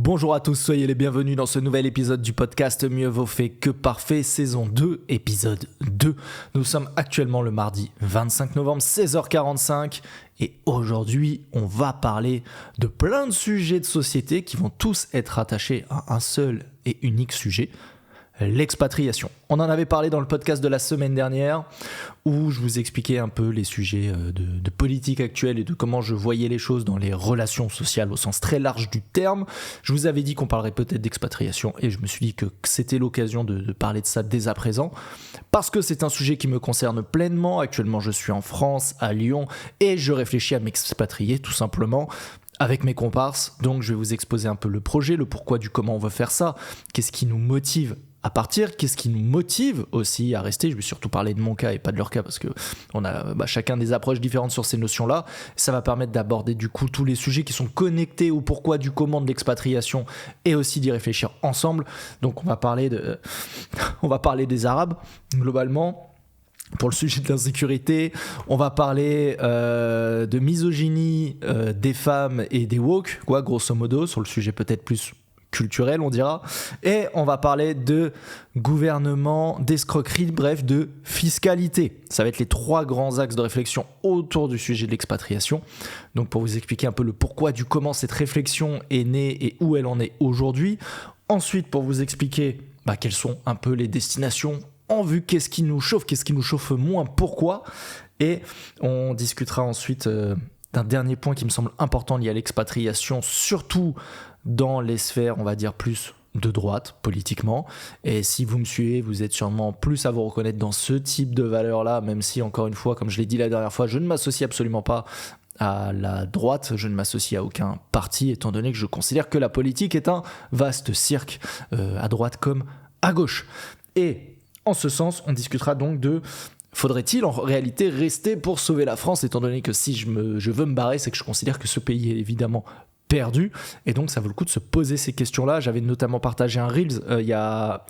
Bonjour à tous, soyez les bienvenus dans ce nouvel épisode du podcast Mieux vaut fait que parfait, saison 2, épisode 2. Nous sommes actuellement le mardi 25 novembre, 16h45 et aujourd'hui on va parler de plein de sujets de société qui vont tous être attachés à un seul et unique sujet, l'expatriation. On en avait parlé dans le podcast de la semaine dernière où je vous expliquais un peu les sujets de politique actuelle et de comment je voyais les choses dans les relations sociales au sens très large du terme. Je vous avais dit qu'on parlerait peut-être d'expatriation et je me suis dit que c'était l'occasion de parler de ça dès à présent parce que c'est un sujet qui me concerne pleinement. Actuellement, je suis en France, à Lyon et je réfléchis à m'expatrier tout simplement avec mes comparses. Donc je vais vous exposer un peu le projet, le pourquoi du comment on veut faire ça, qu'est-ce qui nous motive à partir, qu'est-ce qui nous motive aussi à rester. Je vais surtout parler de mon cas et pas de leur cas parce que on a chacun des approches différentes sur ces notions-là. Ça va permettre d'aborder du coup tous les sujets qui sont connectés au pourquoi du comment de l'expatriation et aussi d'y réfléchir ensemble. Donc on va parler des Arabes globalement. Pour le sujet de l'insécurité, on va parler de misogynie des femmes et des woke, quoi, grosso modo, sur le sujet peut-être plus culturel, on dira. Et on va parler de gouvernement, d'escroquerie, bref, de fiscalité. Ça va être les trois grands axes de réflexion autour du sujet de l'expatriation. Donc pour vous expliquer un peu le pourquoi du comment cette réflexion est née et où elle en est aujourd'hui. Ensuite, pour vous expliquer quelles sont un peu les destinations en vue, qu'est-ce qui nous chauffe moins, pourquoi. Et on discutera ensuite d'un dernier point qui me semble important lié à l'expatriation, surtout dans les sphères, on va dire, plus de droite, politiquement. Et si vous me suivez, vous êtes sûrement plus à vous reconnaître dans ce type de valeurs-là, même si, encore une fois, comme je l'ai dit la dernière fois, je ne m'associe absolument pas à la droite, je ne m'associe à aucun parti, étant donné que je considère que la politique est un vaste cirque, à droite comme à gauche. Et en ce sens, on discutera donc de faudrait-il en réalité rester pour sauver la France, étant donné que si je veux me barrer, c'est que je considère que ce pays est évidemment perdu, et donc ça vaut le coup de se poser ces questions-là. J'avais notamment partagé un Reels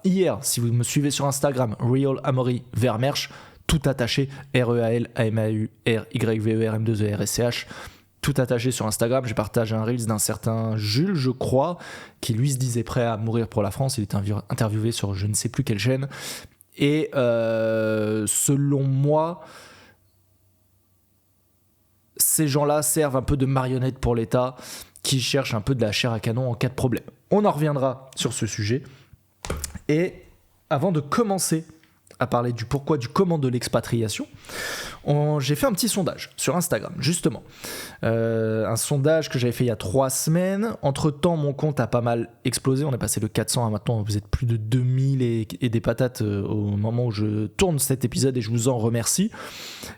hier, si vous me suivez sur Instagram, Real Amaury Vermersch, tout attaché, REAL-AMAURYVERM2ERSCH, tout attaché sur Instagram. J'ai partagé un Reels d'un certain Jules, je crois, qui lui se disait prêt à mourir pour la France. Il était interviewé sur je ne sais plus quelle chaîne. Et selon moi, ces gens-là servent un peu de marionnettes pour l'État qui cherche un peu de la chair à canon en cas de problème. On en reviendra sur ce sujet. Et avant de commencer à parler du pourquoi, du comment de l'expatriation, j'ai fait un petit sondage sur Instagram, justement. Un sondage que j'avais fait il y a 3 semaines. Entre-temps, mon compte a pas mal explosé. On est passé de 400 à maintenant, vous êtes plus de 2000 et des patates au moment où je tourne cet épisode et je vous en remercie.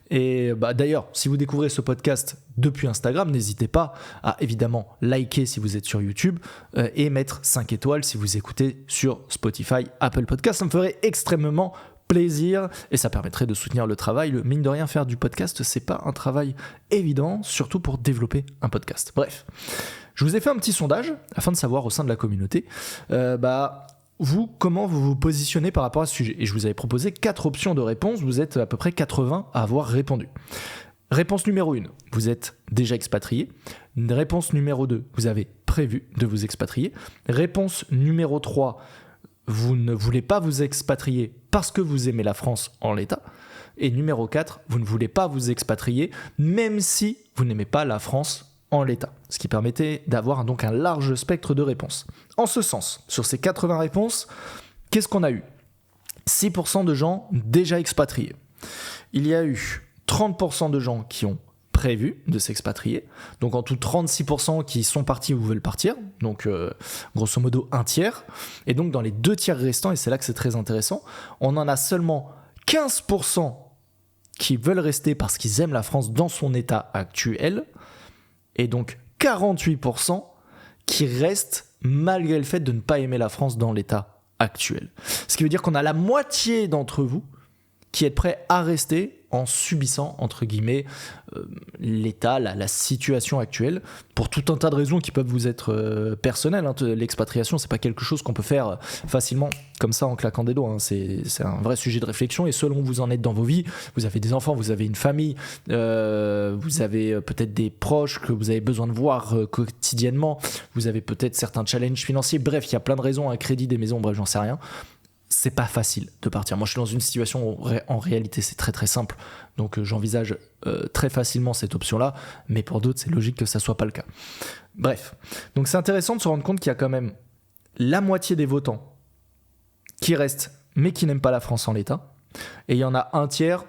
Et d'ailleurs, si vous découvrez ce podcast depuis Instagram, n'hésitez pas à évidemment liker si vous êtes sur YouTube et mettre 5 étoiles si vous écoutez sur Spotify, Apple Podcast. Ça me ferait extrêmement plaisir et ça permettrait de soutenir le travail. Mine de rien, faire du podcast, c'est pas un travail évident, surtout pour développer un podcast. Bref, je vous ai fait un petit sondage afin de savoir au sein de la communauté vous, comment vous vous positionnez par rapport à ce sujet. Et je vous avais proposé 4 options de réponse. Vous êtes à peu près 80 à avoir répondu. Réponse numéro 1, vous êtes déjà expatrié. Réponse numéro 2, vous avez prévu de vous expatrier. Réponse numéro 3, vous ne voulez pas vous expatrier parce que vous aimez la France en l'état. Et numéro 4, vous ne voulez pas vous expatrier même si vous n'aimez pas la France en l'état. Ce qui permettait d'avoir donc un large spectre de réponses. En ce sens, sur ces 80 réponses, qu'est-ce qu'on a eu ? 6% de gens déjà expatriés. Il y a eu 30% de gens qui ont prévu de s'expatrier, donc en tout 36% qui sont partis ou veulent partir, donc grosso modo un tiers, et donc dans les 2 tiers restants, et c'est là que c'est très intéressant, on en a seulement 15% qui veulent rester parce qu'ils aiment la France dans son état actuel, et donc 48% qui restent malgré le fait de ne pas aimer la France dans l'état actuel. Ce qui veut dire qu'on a la moitié d'entre vous qui êtes prêts à rester en subissant, entre guillemets, l'état, la situation actuelle, pour tout un tas de raisons qui peuvent vous être personnelles. Hein. L'expatriation, c'est pas quelque chose qu'on peut faire facilement comme ça en claquant des doigts. Hein. C'est un vrai sujet de réflexion, et selon où vous en êtes dans vos vies, vous avez des enfants, vous avez une famille, vous avez peut-être des proches que vous avez besoin de voir quotidiennement, vous avez peut-être certains challenges financiers, bref, il y a plein de raisons, un crédit, des maisons, bref, j'en sais rien. C'est pas facile de partir. Moi, je suis dans une situation où, en réalité, c'est très très simple. Donc, j'envisage très facilement cette option-là. Mais pour d'autres, c'est logique que ça soit pas le cas. Bref. Donc, c'est intéressant de se rendre compte qu'il y a quand même la moitié des votants qui restent, mais qui n'aiment pas la France en l'état. Et il y en a un tiers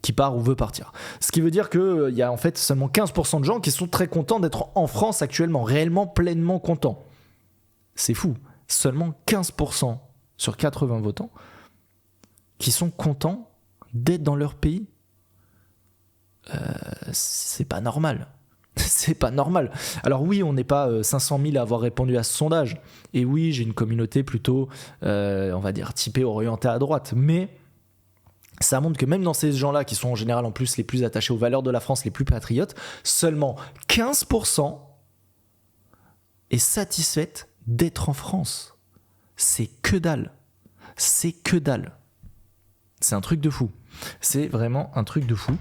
qui part ou veut partir. Ce qui veut dire qu'il y a en fait seulement 15% de gens qui sont très contents d'être en France actuellement, réellement, pleinement contents. C'est fou. Seulement 15% sur 80 votants qui sont contents d'être dans leur pays. C'est pas normal. C'est pas normal. Alors oui, on n'est pas 500 000 à avoir répondu à ce sondage. Et oui, j'ai une communauté plutôt, on va dire, typée orientée à droite. Mais ça montre que même dans ces gens-là, qui sont en général en plus les plus attachés aux valeurs de la France, les plus patriotes, seulement 15% est satisfaite d'être en France. C'est que dalle. C'est que dalle. C'est un truc de fou. C'est vraiment un truc de fou.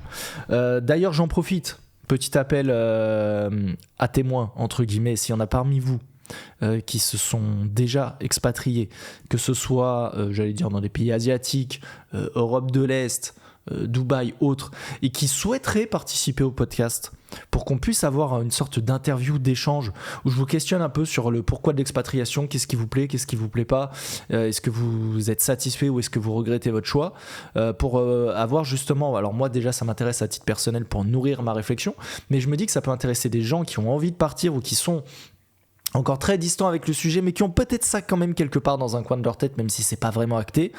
D'ailleurs, j'en profite. Petit appel à témoins, entre guillemets, s'il y en a parmi vous qui se sont déjà expatriés, que ce soit, j'allais dire, dans des pays asiatiques, Europe de l'Est, Dubaï, autres, et qui souhaiteraient participer au podcast pour qu'on puisse avoir une sorte d'interview, d'échange, où je vous questionne un peu sur le pourquoi de l'expatriation, qu'est-ce qui vous plaît, qu'est-ce qui vous plaît pas, est-ce que vous êtes satisfait ou est-ce que vous regrettez votre choix, pour avoir justement, alors moi déjà ça m'intéresse à titre personnel pour nourrir ma réflexion, mais je me dis que ça peut intéresser des gens qui ont envie de partir ou qui sont encore très distants avec le sujet, mais qui ont peut-être ça quand même quelque part dans un coin de leur tête, même si c'est pas vraiment acté.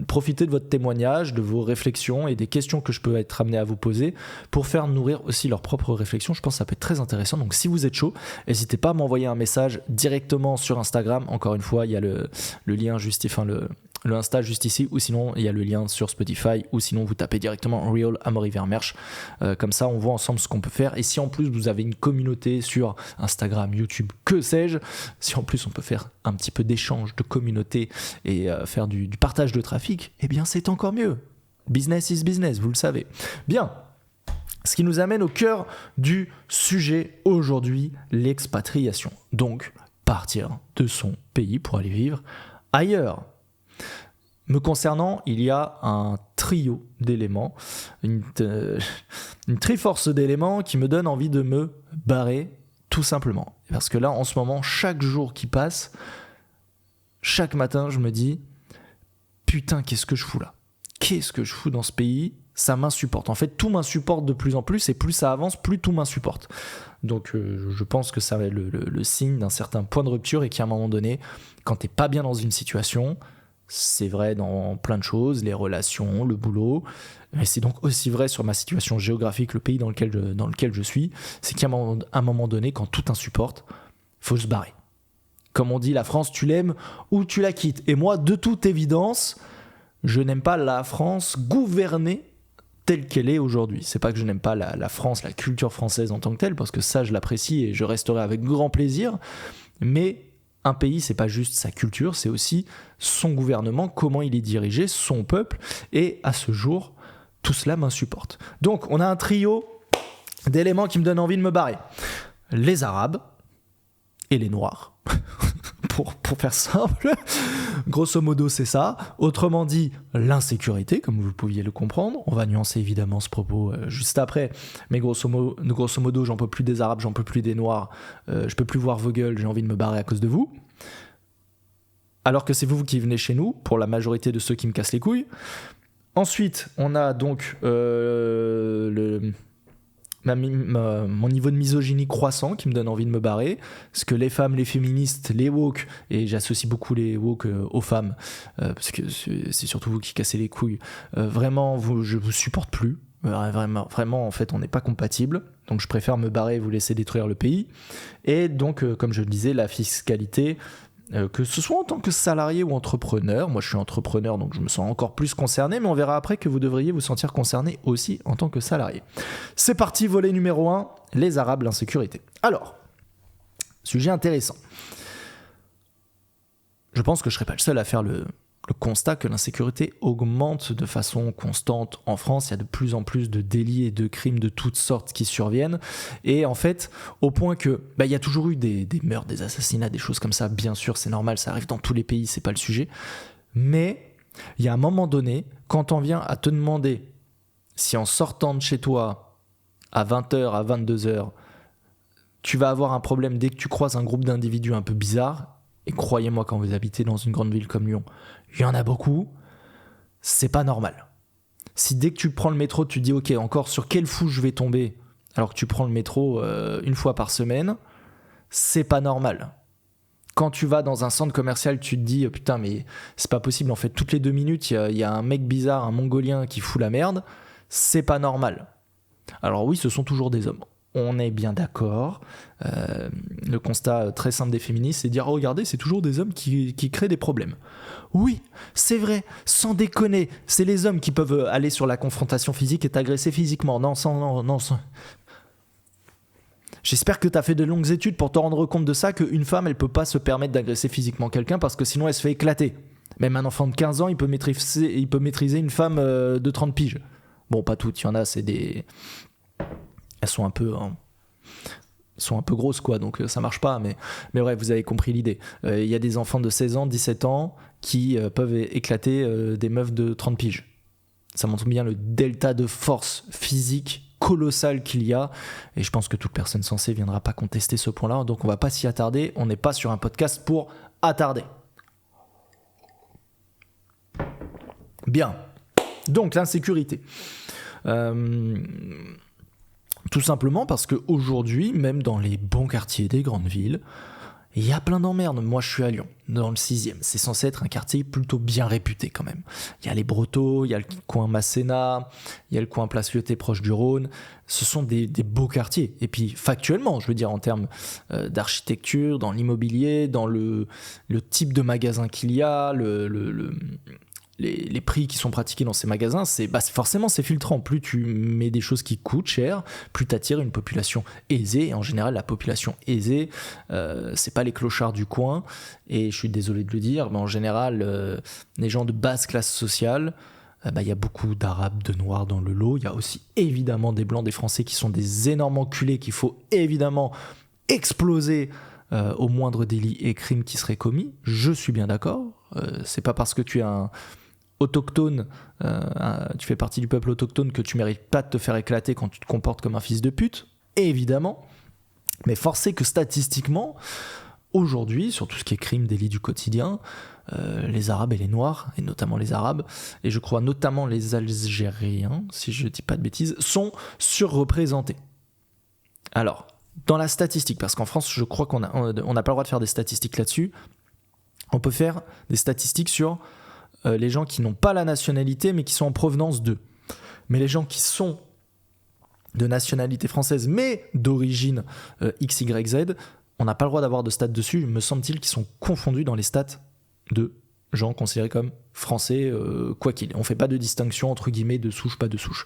Profitez de votre témoignage, de vos réflexions et des questions que je peux être amené à vous poser pour faire nourrir aussi leurs propres réflexions. Je pense que ça peut être très intéressant. Donc si vous êtes chaud, n'hésitez pas à m'envoyer un message directement sur Instagram. Encore une fois, il y a le lien le Insta juste ici, ou sinon il y a le lien sur Spotify, ou sinon vous tapez directement Real Amaury Vermersch. Comme ça on voit ensemble ce qu'on peut faire, et si en plus vous avez une communauté sur Instagram, YouTube, que sais-je, si en plus on peut faire un petit peu d'échange, de communauté et faire du partage de trafic, eh bien c'est encore mieux. Business is business, vous le savez. Bien, ce qui nous amène au cœur du sujet aujourd'hui, l'expatriation. Donc partir de son pays pour aller vivre ailleurs. Me concernant, il y a un trio d'éléments, une triforce d'éléments qui me donne envie de me barrer, tout simplement. Parce que là, en ce moment, chaque jour qui passe, chaque matin, je me dis « Putain, qu'est-ce que je fous là ? Qu'est-ce que je fous dans ce pays ? Ça m'insupporte. » En fait, tout m'insupporte de plus en plus, et plus ça avance, plus tout m'insupporte. Donc je pense que ça va être le signe d'un certain point de rupture, et qu'à un moment donné, quand t'es pas bien dans une situation... C'est vrai dans plein de choses, les relations, le boulot, mais c'est donc aussi vrai sur ma situation géographique, le pays dans lequel je suis, c'est qu'à un moment donné, quand tout insupporte, faut se barrer. Comme on dit, la France, tu l'aimes ou tu la quittes. Et moi, de toute évidence, je n'aime pas la France gouvernée telle qu'elle est aujourd'hui. C'est pas que je n'aime pas la France, la culture française en tant que telle, parce que ça, je l'apprécie et je resterai avec grand plaisir, mais... Un pays, c'est pas juste sa culture, c'est aussi son gouvernement, comment il est dirigé, son peuple, et à ce jour, tout cela m'insupporte. Donc, on a un trio d'éléments qui me donnent envie de me barrer. Les Arabes et les Noirs, pour faire simple. Grosso modo, c'est ça. Autrement dit, l'insécurité, comme vous pouviez le comprendre. On va nuancer évidemment ce propos juste après. Mais grosso modo, j'en peux plus des Arabes, j'en peux plus des Noirs. Je peux plus voir vos gueules, j'ai envie de me barrer à cause de vous. Alors que c'est vous qui venez chez nous, pour la majorité de ceux qui me cassent les couilles. Ensuite, on a donc mon niveau de misogynie croissant qui me donne envie de me barrer, parce que les femmes, les féministes, les woke, et j'associe beaucoup les woke aux femmes, parce que c'est surtout vous qui cassez les couilles, vraiment, je vous supporte plus, vraiment, en fait, on n'est pas compatibles, donc je préfère me barrer et vous laisser détruire le pays. Et donc, comme je le disais, la fiscalité, que ce soit en tant que salarié ou entrepreneur. Moi je suis entrepreneur donc je me sens encore plus concerné, mais on verra après que vous devriez vous sentir concerné aussi en tant que salarié. C'est parti, volet numéro 1, les Arabes, l'insécurité. Alors, sujet intéressant. Je pense que je ne serai pas le seul à faire le constat que l'insécurité augmente de façon constante en France. Il y a de plus en plus de délits et de crimes de toutes sortes qui surviennent. Et en fait, au point que il y a toujours eu des meurtres, des assassinats, des choses comme ça. Bien sûr, c'est normal, ça arrive dans tous les pays, c'est pas le sujet. Mais il y a un moment donné, quand on vient à te demander si en sortant de chez toi à 20h, à 22h, tu vas avoir un problème dès que tu croises un groupe d'individus un peu bizarres, et croyez-moi, quand vous habitez dans une grande ville comme Lyon, il y en a beaucoup, c'est pas normal. Si dès que tu prends le métro, tu te dis « Ok, encore sur quel fou je vais tomber ?» alors que tu prends le métro une fois par semaine, c'est pas normal. Quand tu vas dans un centre commercial, tu te dis « Putain, mais c'est pas possible, en fait, toutes les 2 minutes, il y a un mec bizarre, un mongolien qui fout la merde. » C'est pas normal. Alors oui, ce sont toujours des hommes. On est bien d'accord. Le constat très simple des féministes, c'est de dire oh, regardez, c'est toujours des hommes qui créent des problèmes. Oui, c'est vrai, sans déconner, c'est les hommes qui peuvent aller sur la confrontation physique et t'agresser physiquement. Non. J'espère que tu as fait de longues études pour te rendre compte de ça, qu'une femme, elle peut pas se permettre d'agresser physiquement quelqu'un parce que sinon elle se fait éclater. Même un enfant de 15 ans, il peut maîtriser une femme de 30 piges. Bon, pas toutes, il y en a, c'est des... Elles sont un peu grosses, quoi, donc ça marche pas, mais bref, vous avez compris l'idée. Il y a des enfants de 16 ans, 17 ans qui peuvent éclater des meufs de 30 piges. Ça montre bien le delta de force physique colossal qu'il y a, et je pense que toute personne sensée viendra pas contester ce point-là, donc on va pas s'y attarder, on n'est pas sur un podcast pour attarder. Bien, donc l'insécurité. Tout simplement parce qu'aujourd'hui, même dans les bons quartiers des grandes villes, il y a plein d'emmerdes. Moi, je suis à Lyon, dans le 6e. C'est censé être un quartier plutôt bien réputé quand même. Il y a les Brotteaux, il y a le coin Masséna, il y a le coin Place Lyoté proche du Rhône. Ce sont des beaux quartiers. Et puis, factuellement, je veux dire, en termes d'architecture, dans l'immobilier, dans le type de magasin qu'il y a, les prix qui sont pratiqués dans ces magasins, forcément c'est filtrant. Plus tu mets des choses qui coûtent cher, plus tu attires une population aisée. Et en général, la population aisée, c'est pas les clochards du coin. Et je suis désolé de le dire, mais en général, les gens de basse classe sociale, il y a beaucoup d'Arabes, de Noirs dans le lot. Il y a aussi évidemment des Blancs, des Français qui sont des énormes enculés qu'il faut évidemment exploser au moindre délit et crime qui serait commis. Je suis bien d'accord. C'est pas parce que tu es un autochtone, tu fais partie du peuple autochtone que tu mérites pas de te faire éclater quand tu te comportes comme un fils de pute, évidemment, mais force est que statistiquement, aujourd'hui, sur tout ce qui est crime, délit du quotidien, les Arabes et les Noirs, et notamment les Arabes, et je crois notamment les Algériens, si je dis pas de bêtises, sont surreprésentés. Alors, dans la statistique, parce qu'en France, je crois qu'on n'a pas le droit de faire des statistiques là-dessus, on peut faire des statistiques sur les gens qui n'ont pas la nationalité mais qui sont en provenance d'eux. Mais les gens qui sont de nationalité française mais d'origine XYZ, on n'a pas le droit d'avoir de stats dessus. Me semble-t-il qu'ils sont confondus dans les stats de gens considérés comme français, quoi qu'il. On ne fait pas de distinction entre guillemets de souche, pas de souche.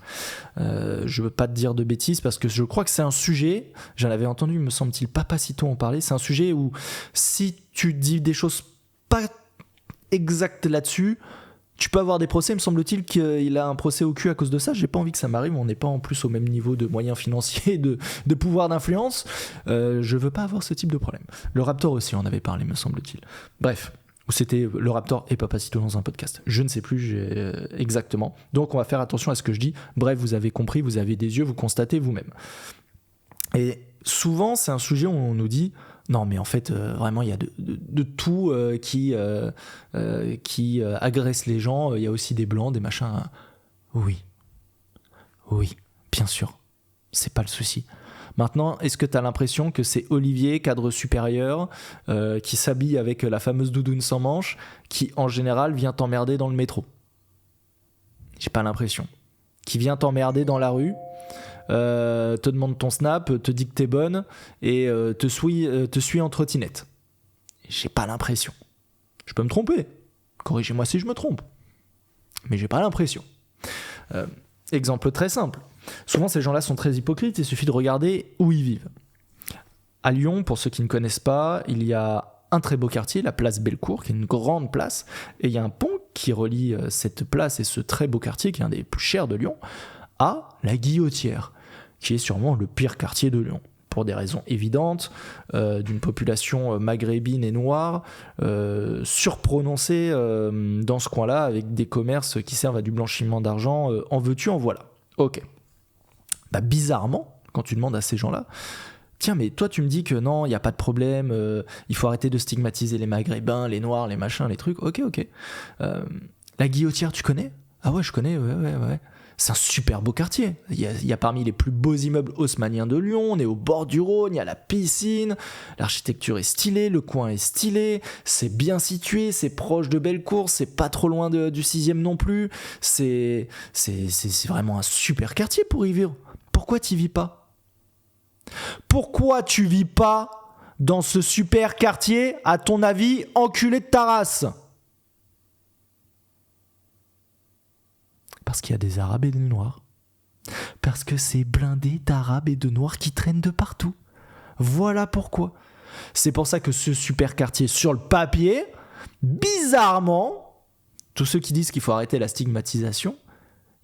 Je ne veux pas te dire de bêtises parce que je crois que c'est un sujet, j'en avais entendu, me semble-t-il, Papacito en parler, c'est un sujet où si tu dis des choses pas exact là-dessus, tu peux avoir des procès. Me semble-t-il qu'il a un procès au cul à cause de ça. J'ai pas envie que ça m'arrive. On n'est pas en plus au même niveau de moyens financiers, de pouvoir d'influence. Je veux pas avoir ce type de problème. Le Raptor aussi en avait parlé, me semble-t-il. Bref, ou c'était le Raptor et Papacito dans un podcast. Je ne sais plus exactement. Donc on va faire attention à ce que je dis. Bref, vous avez compris, vous avez des yeux, vous constatez vous-même. Et souvent, c'est un sujet où on nous dit non, mais en fait, vraiment, il y a de tout qui agresse les gens. Il y a aussi des blancs, des machins. Oui, bien sûr. C'est pas le souci. Maintenant, est-ce que tu as l'impression que c'est Olivier, cadre supérieur, qui s'habille avec la fameuse doudoune sans manches, qui, en général, vient t'emmerder dans le métro ? J'ai pas l'impression. Qui vient t'emmerder dans la rue, te demande ton snap, te dit que t'es bonne et te suit en trottinette. J'ai pas l'impression. Je peux me tromper. Corrigez-moi si je me trompe. Mais j'ai pas l'impression. Exemple très simple. Souvent, ces gens-là sont très hypocrites. Il suffit de regarder où ils vivent. À Lyon, pour ceux qui ne connaissent pas, il y a un très beau quartier, la place Bellecour, qui est une grande place. Et il y a un pont qui relie cette place et ce très beau quartier, qui est un des plus chers de Lyon, à la Guillotière, qui est sûrement le pire quartier de Lyon. Pour des raisons évidentes, d'une population maghrébine et noire, surprononcée dans ce coin-là, avec des commerces qui servent à du blanchiment d'argent, en veux-tu, en voilà. Ok. Bah, bizarrement, quand tu demandes à ces gens-là, tiens, mais toi tu me dis que non, il n'y a pas de problème, il faut arrêter de stigmatiser les maghrébins, les noirs, les machins, les trucs, ok. La Guillotière, tu connais ? Ah ouais, je connais, ouais. C'est un super beau quartier. Il y a parmi les plus beaux immeubles haussmanniens de Lyon. On est au bord du Rhône, il y a la piscine. L'architecture est stylée, le coin est stylé. C'est bien situé, c'est proche de Bellecour, c'est pas trop loin du 6e non plus. C'est vraiment un super quartier pour y vivre. Pourquoi t'y vis pas ? Pourquoi tu vis pas dans ce super quartier, à ton avis, enculé de ta race ? Parce qu'il y a des Arabes et des Noirs. Parce que c'est blindé d'Arabes et de Noirs qui traînent de partout. Voilà pourquoi. C'est pour ça que ce super quartier, sur le papier, bizarrement, tous ceux qui disent qu'il faut arrêter la stigmatisation,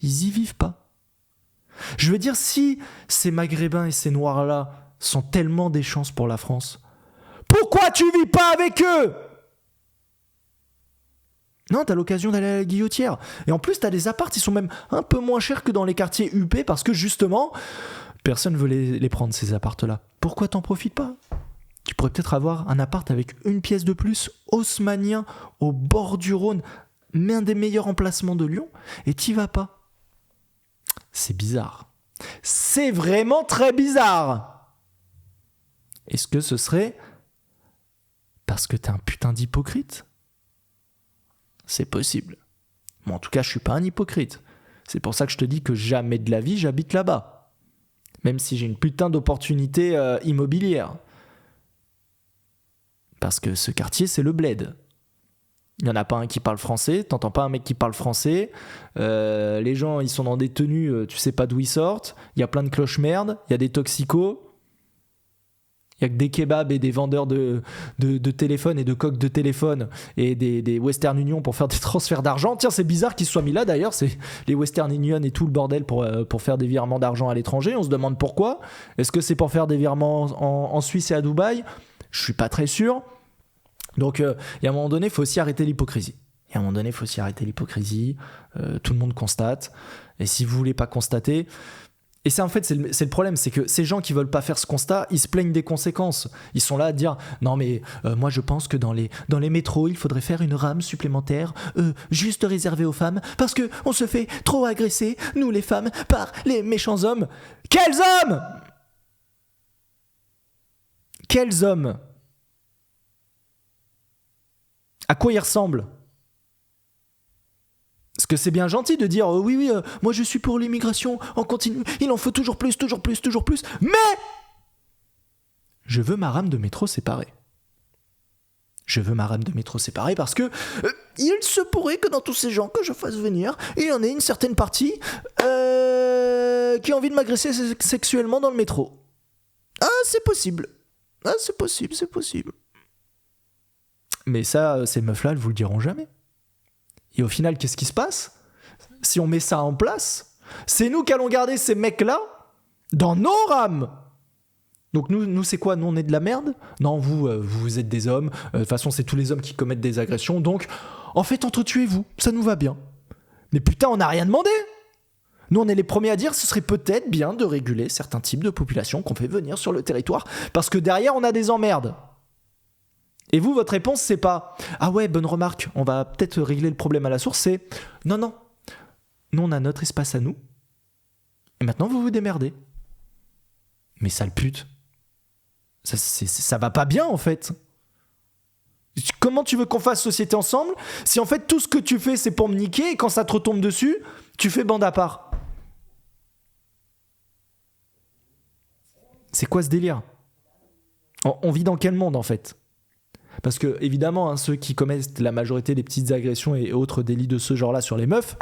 ils y vivent pas. Je veux dire, si ces Maghrébins et ces Noirs-là sont tellement des chances pour la France, pourquoi tu vis pas avec eux ? Non, t'as l'occasion d'aller à la Guillotière. Et en plus, t'as des apparts, ils sont même un peu moins chers que dans les quartiers huppés parce que justement, personne ne veut les prendre, ces apparts-là. Pourquoi t'en profites pas ? Tu pourrais peut-être avoir un appart avec une pièce de plus, haussmannien, au bord du Rhône, mais un des meilleurs emplacements de Lyon, et t'y vas pas. C'est bizarre. C'est vraiment très bizarre. Est-ce que ce serait parce que t'es un putain d'hypocrite ? C'est possible. Mais en tout cas, je suis pas un hypocrite. C'est pour ça que je te dis que jamais de la vie, j'habite là-bas. Même si j'ai une putain d'opportunité immobilière. Parce que ce quartier, c'est le bled. Il n'y en a pas un qui parle français, t'entends pas un mec qui parle français. Les gens, ils sont dans des tenues, tu sais pas d'où ils sortent. Il y a plein de cloches-merdes, il y a des toxicos. Il n'y a que des kebabs et des vendeurs de téléphones et de coques de téléphone et des Western Union pour faire des transferts d'argent. Tiens, c'est bizarre qu'ils se soient mis là d'ailleurs, c'est les Western Union et tout le bordel pour faire des virements d'argent à l'étranger. On se demande pourquoi. Est-ce que c'est pour faire des virements en Suisse et à Dubaï ? Je suis pas très sûr. Donc, il y a un moment donné, il faut aussi arrêter l'hypocrisie. Tout le monde constate. Et si vous voulez pas constater... Et c'est en fait, c'est le problème, c'est que ces gens qui veulent pas faire ce constat, ils se plaignent des conséquences. Ils sont là à dire, non mais moi je pense que dans les métros, il faudrait faire une rame supplémentaire, juste réservée aux femmes, parce que on se fait trop agresser, nous les femmes, par les méchants hommes. Quels hommes ? Quels hommes ? À quoi ils ressemblent ? Parce que c'est bien gentil de dire oui, moi je suis pour l'immigration en continu, il en faut toujours plus, mais je veux ma rame de métro séparée. Parce que il se pourrait que dans tous ces gens que je fasse venir, il y en ait une certaine partie qui a envie de m'agresser sexuellement dans le métro. Ah, c'est possible. Mais ça, ces meufs-là, elles vous le diront jamais. Et au final, qu'est-ce qui se passe ? Si on met ça en place, c'est nous qui allons garder ces mecs-là dans nos rames. Donc nous c'est quoi ? Nous, on est de la merde ? Non, vous êtes des hommes. De toute façon, c'est tous les hommes qui commettent des agressions. Donc, en fait, entretuez-vous. Ça nous va bien. Mais putain, on n'a rien demandé. Nous, on est les premiers à dire ce serait peut-être bien de réguler certains types de populations qu'on fait venir sur le territoire. Parce que derrière, on a des emmerdes. Et vous, votre réponse, c'est pas « Ah ouais, bonne remarque, on va peut-être régler le problème à la source », c'est « Non, nous on a notre espace à nous, et maintenant vous vous démerdez. » Mais sale pute, ça va pas bien en fait. Comment tu veux qu'on fasse société ensemble si en fait tout ce que tu fais c'est pour me niquer et quand ça te retombe dessus, tu fais bande à part ? C'est quoi ce délire ? On vit dans quel monde en fait ? Parce que, évidemment, ceux qui commettent la majorité des petites agressions et autres délits de ce genre-là sur les meufs,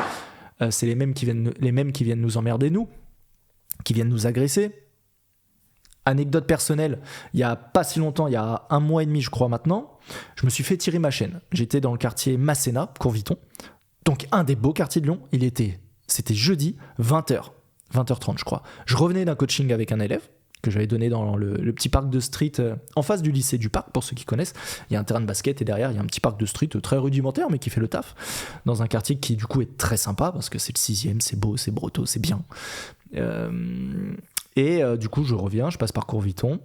c'est les mêmes qui viennent nous emmerder, qui viennent nous agresser. Anecdote personnelle, il y a pas si longtemps, il y a 1 mois et demi, je crois maintenant, je me suis fait tirer ma chaîne. J'étais dans le quartier Masséna, Courviton, donc un des beaux quartiers de Lyon. C'était jeudi, 20h, 20h30 je crois. Je revenais d'un coaching avec un élève que j'avais donné dans le petit parc de street en face du lycée du Parc, pour ceux qui connaissent. Il y a un terrain de basket et derrière il y a un petit parc de street très rudimentaire mais qui fait le taf, dans un quartier qui du coup est très sympa parce que c'est le 6e, c'est beau, c'est breton, c'est bien. Du coup je reviens, je passe par Courviton,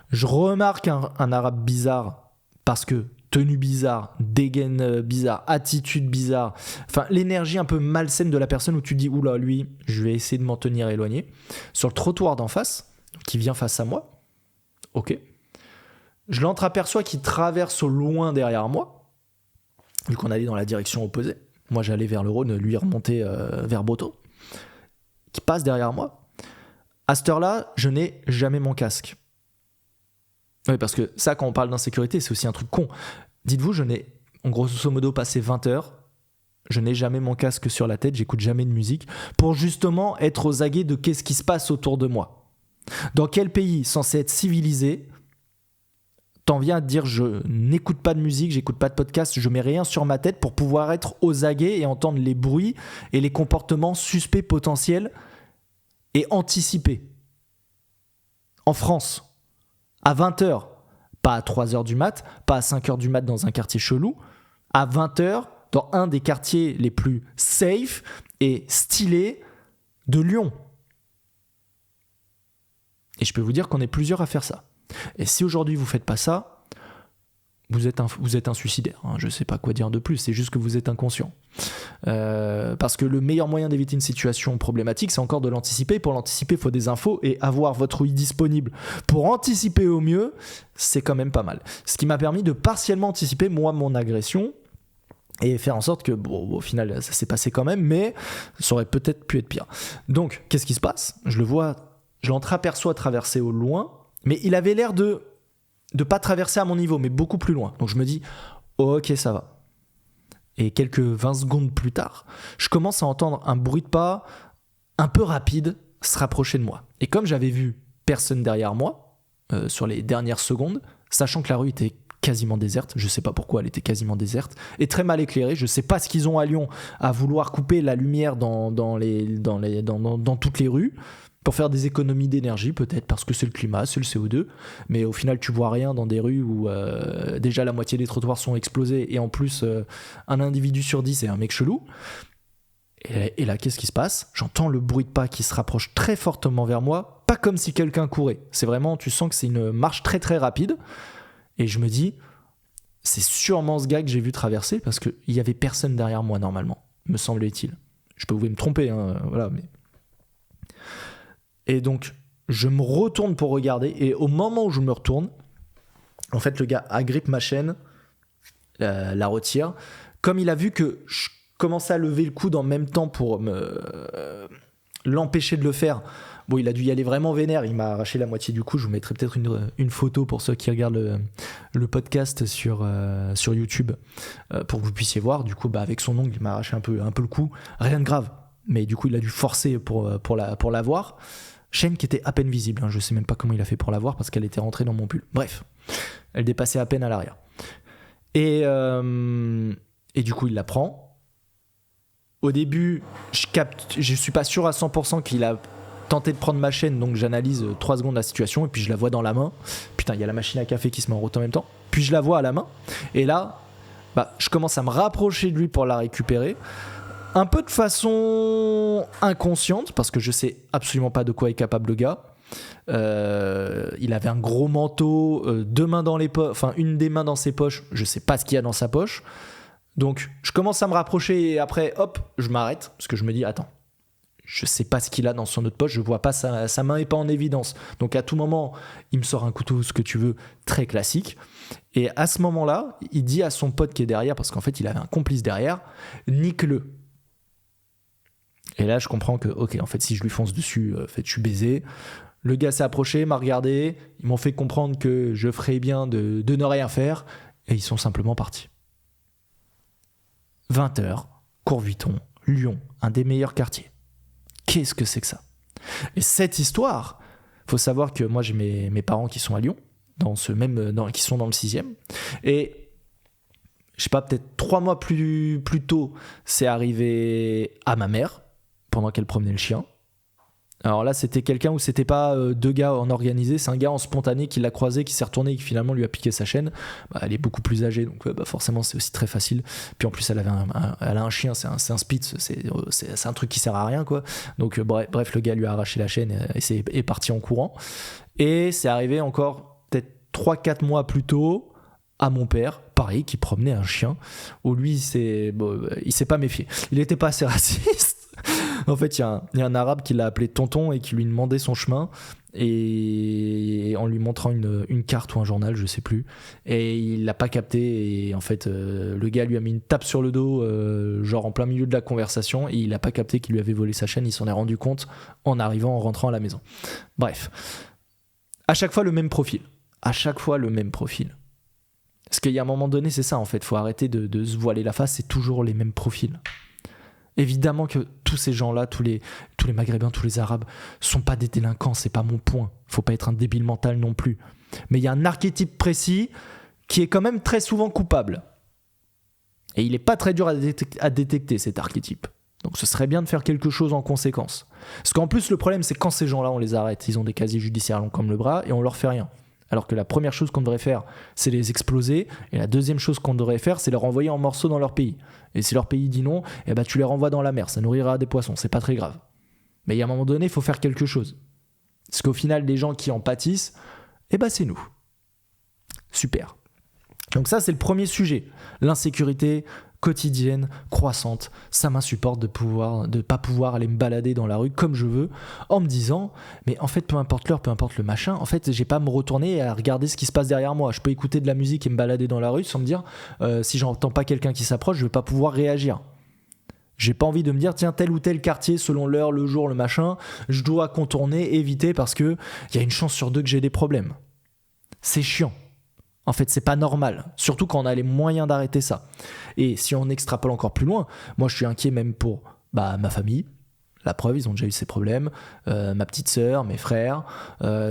je remarque un arabe bizarre parce que tenue bizarre, dégaine bizarre, attitude bizarre, enfin l'énergie un peu malsaine de la personne où tu te dis oula, lui je vais essayer de m'en tenir éloigné. Sur le trottoir d'en face qui vient face à moi, ok, je l'entreaperçois qui traverse au loin derrière moi, vu qu'on allait dans la direction opposée. Moi j'allais vers le Rhône, lui remonter vers Boto, qui passe derrière moi. À cette heure-là, je n'ai jamais mon casque. Oui, parce que ça, quand on parle d'insécurité, c'est aussi un truc con. Dites-vous, je n'ai, en grosso modo, passé 20 heures, je n'ai jamais mon casque sur la tête, j'écoute jamais de musique, pour justement être aux aguets de qu'est-ce qui se passe autour de moi. Dans quel pays, censé être civilisé, t'en viens à te dire je n'écoute pas de musique, j'écoute pas de podcast, je mets rien sur ma tête pour pouvoir être aux aguets et entendre les bruits et les comportements suspects potentiels et anticipés. En France, à 20h, pas à 3h du mat, pas à 5h du mat dans un quartier chelou, à 20h dans un des quartiers les plus safe et stylés de Lyon. Et je peux vous dire qu'on est plusieurs à faire ça. Et si aujourd'hui vous faites pas ça, vous êtes un suicidaire. Je sais pas quoi dire de plus, c'est juste que vous êtes inconscient. Parce que le meilleur moyen d'éviter une situation problématique, c'est encore de l'anticiper. Pour l'anticiper, il faut des infos et avoir votre ouïe disponible pour anticiper au mieux, c'est quand même pas mal. Ce qui m'a permis de partiellement anticiper, moi, mon agression et faire en sorte que, bon, au final, ça s'est passé quand même, mais ça aurait peut-être pu être pire. Donc, qu'est-ce qui se passe ? Je l'entreaperçois traverser au loin, mais il avait l'air de pas traverser à mon niveau, mais beaucoup plus loin. Donc je me dis, ok, ça va. Et quelques 20 secondes plus tard, je commence à entendre un bruit de pas un peu rapide se rapprocher de moi. Et comme j'avais vu personne derrière moi, sur les dernières secondes, sachant que la rue était quasiment déserte, je sais pas pourquoi elle était quasiment déserte, et très mal éclairée, je sais pas ce qu'ils ont à Lyon à vouloir couper la lumière dans toutes les rues, pour faire des économies d'énergie peut-être, parce que c'est le climat, c'est le CO2, mais au final tu vois rien dans des rues où déjà la moitié des trottoirs sont explosés, et en plus un individu sur 10 est un mec chelou. Et là, qu'est-ce qui se passe ? J'entends le bruit de pas qui se rapproche très fortement vers moi, pas comme si quelqu'un courait, c'est vraiment, tu sens que c'est une marche très très rapide, et je me dis, c'est sûrement ce gars que j'ai vu traverser, parce qu'il y avait personne derrière moi normalement, me semblait-il. Je peux vous me tromper, voilà, mais... Et donc, je me retourne pour regarder. Et au moment où je me retourne, en fait, le gars agrippe ma chaîne, la retire. Comme il a vu que je commençais à lever le coude en même temps pour l'empêcher de le faire, bon, il a dû y aller vraiment vénère. Il m'a arraché la moitié du cou. Je vous mettrai peut-être une photo pour ceux qui regardent le podcast sur YouTube, pour que vous puissiez voir. Du coup, avec son ongle, il m'a arraché un peu le cou. Rien de grave. Mais du coup, il a dû forcer pour l'avoir. Chaîne qui était à peine visible, je sais même pas comment il a fait pour la voir parce qu'elle était rentrée dans mon pull. Bref, elle dépassait à peine à l'arrière. Et du coup, il la prend. Au début, je suis pas sûr à 100% qu'il a tenté de prendre ma chaîne, donc j'analyse 3 secondes la situation et puis je la vois dans la main. Putain, il y a la machine à café qui se met en route en même temps. Puis je la vois à la main. Et là, je commence à me rapprocher de lui pour la récupérer. Un peu de façon inconsciente, parce que je sais absolument pas de quoi est capable le gars. Il avait un gros manteau, 2 mains dans les poches, enfin une des mains dans ses poches, je sais pas ce qu'il y a dans sa poche. Donc je commence à me rapprocher et après, hop, je m'arrête, parce que je me dis, attends, je sais pas ce qu'il a dans son autre poche, je vois pas sa main est pas en évidence. Donc à tout moment, il me sort un couteau, ce que tu veux, très classique. Et à ce moment-là, il dit à son pote qui est derrière, parce qu'en fait il avait un complice derrière, nique-le. Et là, je comprends que, ok, en fait, si je lui fonce dessus, en fait, je suis baisé. Le gars s'est approché, m'a regardé. Ils m'ont fait comprendre que je ferais bien de ne rien faire. et ils sont simplement partis. 20h, Courvuitton, Lyon, un des meilleurs quartiers. Qu'est-ce que c'est que ça ? Et cette histoire, faut savoir que moi j'ai mes parents qui sont à Lyon, qui sont dans le 6e, et je sais pas, peut-être 3 mois plus tôt, c'est arrivé à ma mère, pendant qu'elle promenait le chien. Alors là, c'était quelqu'un où c'était pas 2 gars en organisé, c'est un gars en spontané qui l'a croisé, qui s'est retourné et qui finalement lui a piqué sa chaîne. Elle est beaucoup plus âgée, donc forcément c'est aussi très facile. Puis en plus, elle a un chien, c'est un spitz, c'est un truc qui sert à rien, quoi. Donc bref, le gars lui a arraché la chaîne et est parti en courant. Et c'est arrivé encore peut-être 3-4 mois plus tôt à mon père, pareil, qui promenait un chien, où lui, il s'est pas méfié. Il était pas assez raciste. En fait, il y a un arabe qui l'a appelé tonton et qui lui demandait son chemin, et en lui montrant une carte ou un journal, je sais plus, et il l'a pas capté, et en fait le gars lui a mis une tape sur le dos, genre en plein milieu de la conversation, et il a pas capté qu'il lui avait volé sa chaîne. Il s'en est rendu compte en rentrant à la maison. Bref, à chaque fois le même profil. Parce qu'il y a un moment donné, c'est ça en fait, faut arrêter de se voiler la face, c'est toujours les mêmes profils. Évidemment que tous ces gens-là, tous les Maghrébins, tous les Arabes, sont pas des délinquants, c'est pas mon point. Faut pas être un débile mental non plus. Mais il y a un archétype précis qui est quand même très souvent coupable. Et il est pas très dur à détecter, cet archétype. Donc ce serait bien de faire quelque chose en conséquence. Parce qu'en plus, le problème, c'est quand ces gens-là, on les arrête, ils ont des casiers judiciaires longs comme le bras et on leur fait rien. Alors que la première chose qu'on devrait faire, c'est les exploser. Et la deuxième chose qu'on devrait faire, c'est les renvoyer en morceaux dans leur pays. Et si leur pays dit non, tu les renvoies dans la mer. Ça nourrira des poissons, c'est pas très grave. Mais il y a un moment donné, il faut faire quelque chose. Parce qu'au final, les gens qui en pâtissent, c'est nous. Super. Donc ça, c'est le premier sujet. L'insécurité quotidienne, croissante. Ça m'insupporte de pas pouvoir aller me balader dans la rue comme je veux, en me disant, mais en fait, peu importe l'heure, peu importe le machin, en fait, j'ai pas à me retourner et à regarder ce qui se passe derrière moi. Je peux écouter de la musique et me balader dans la rue sans me dire, si j'entends pas quelqu'un qui s'approche, je vais pas pouvoir réagir. J'ai pas envie de me dire, tiens, tel ou tel quartier, selon l'heure, le jour, le machin, je dois contourner, éviter, parce que y a une chance sur 2 que j'ai des problèmes. C'est chiant. En fait, c'est pas normal, surtout quand on a les moyens d'arrêter ça. Et si on extrapole encore plus loin, moi je suis inquiet même pour ma famille. La preuve, ils ont déjà eu ces problèmes. Ma petite sœur, mes frères.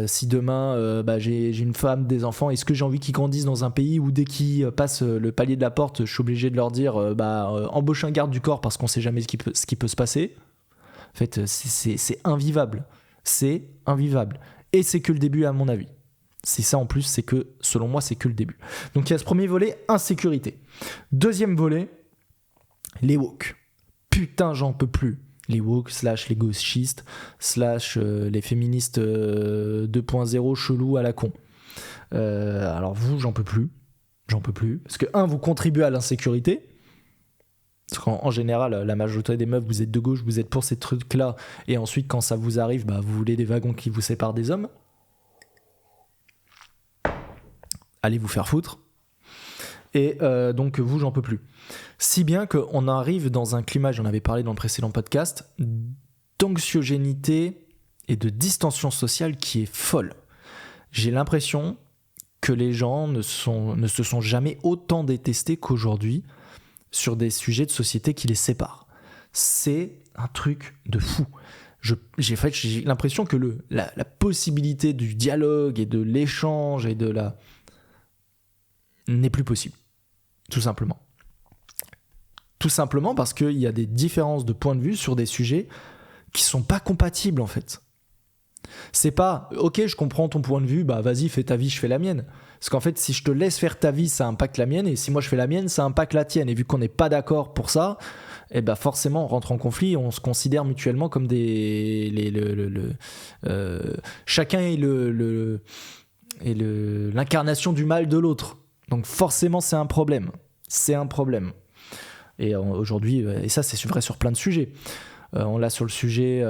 Si demain j'ai une femme, des enfants, est-ce que j'ai envie qu'ils grandissent dans un pays où dès qu'ils passent le palier de la porte, je suis obligé de leur dire embauche un garde du corps parce qu'on sait jamais ce qui peut se passer. En fait, c'est invivable. C'est invivable. Et c'est que le début, à mon avis. C'est ça en plus, c'est que, selon moi, c'est que le début. Donc il y a ce premier volet, insécurité. Deuxième volet, les woke. Putain, j'en peux plus. Les woke / les gauchistes / les féministes 2.0 chelous à la con. Alors vous, j'en peux plus. Parce que, vous contribuez à l'insécurité. Parce qu'en général, la majorité des meufs, vous êtes de gauche, vous êtes pour ces trucs-là. Et ensuite, quand ça vous arrive, vous voulez des wagons qui vous séparent des hommes. Allez vous faire foutre. Et donc vous, j'en peux plus. Si bien qu'on arrive dans un climat, j'en avais parlé dans le précédent podcast, d'anxiogénité et de distension sociale qui est folle. J'ai l'impression que les gens ne se sont jamais autant détestés qu'aujourd'hui sur des sujets de société qui les séparent. C'est un truc de fou. J'ai l'impression que la possibilité du dialogue et de l'échange et de n'est plus possible, tout simplement. Tout simplement parce qu'il y a des différences de point de vue sur des sujets qui sont pas compatibles en fait. C'est pas, ok, je comprends ton point de vue, vas-y, fais ta vie, je fais la mienne. Parce qu'en fait, si je te laisse faire ta vie, ça impacte la mienne, et si moi je fais la mienne, ça impacte la tienne. Et vu qu'on n'est pas d'accord pour ça, forcément on rentre en conflit, on se considère mutuellement comme chacun est l'incarnation du mal de l'autre. Donc forcément c'est un problème. Et aujourd'hui, et ça c'est vrai sur plein de sujets. On l'a sur le sujet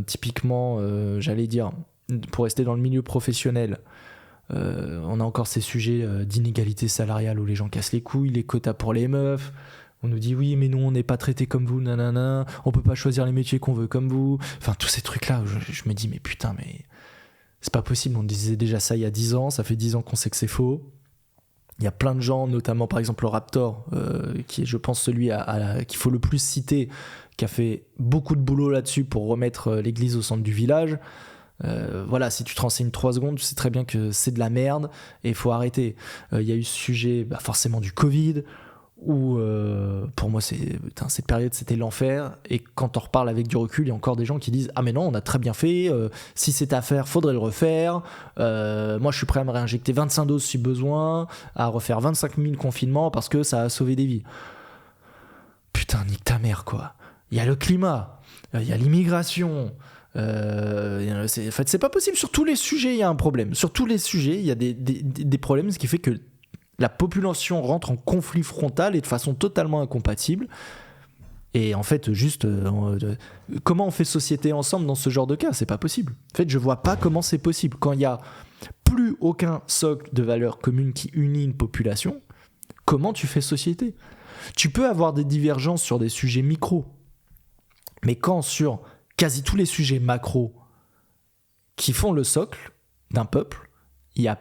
typiquement, j'allais dire, pour rester dans le milieu professionnel, on a encore ces sujets d'inégalité salariale où les gens cassent les couilles, les quotas pour les meufs. On nous dit oui, mais nous on n'est pas traités comme vous, nanana, on peut pas choisir les métiers qu'on veut comme vous. Enfin tous ces trucs là, je me dis mais putain, mais c'est pas possible. On disait déjà ça il y a 10 ans, ça fait 10 ans qu'on sait que c'est faux. Il y a plein de gens, notamment par exemple le Raptor, qui est, je pense, celui qu'il faut le plus citer, qui a fait beaucoup de boulot là-dessus pour remettre l'église au centre du village. Voilà, si tu te renseignes 3 secondes, tu sais très bien que c'est de la merde et il faut arrêter. Il y a eu ce sujet forcément du Covid, où pour moi cette période c'était l'enfer, et quand on reparle avec du recul, il y a encore des gens qui disent ah mais non, on a très bien fait, si c'est à faire faudrait le refaire, moi je suis prêt à me réinjecter 25 doses si besoin, à refaire 25 000 confinements parce que ça a sauvé des vies. Putain, nique ta mère quoi. Il y a le climat, il y a l'immigration, en fait c'est pas possible, sur tous les sujets il y a un problème, sur tous les sujets il y a des problèmes, ce qui fait que la population rentre en conflit frontal et de façon totalement incompatible. Et en fait, juste, comment on fait société ensemble dans ce genre de cas ? C'est pas possible. En fait, je vois pas comment c'est possible. Quand il y a plus aucun socle de valeurs communes qui unit une population, comment tu fais société ? Tu peux avoir des divergences sur des sujets micro, mais quand sur quasi tous les sujets macro qui font le socle d'un peuple, il y a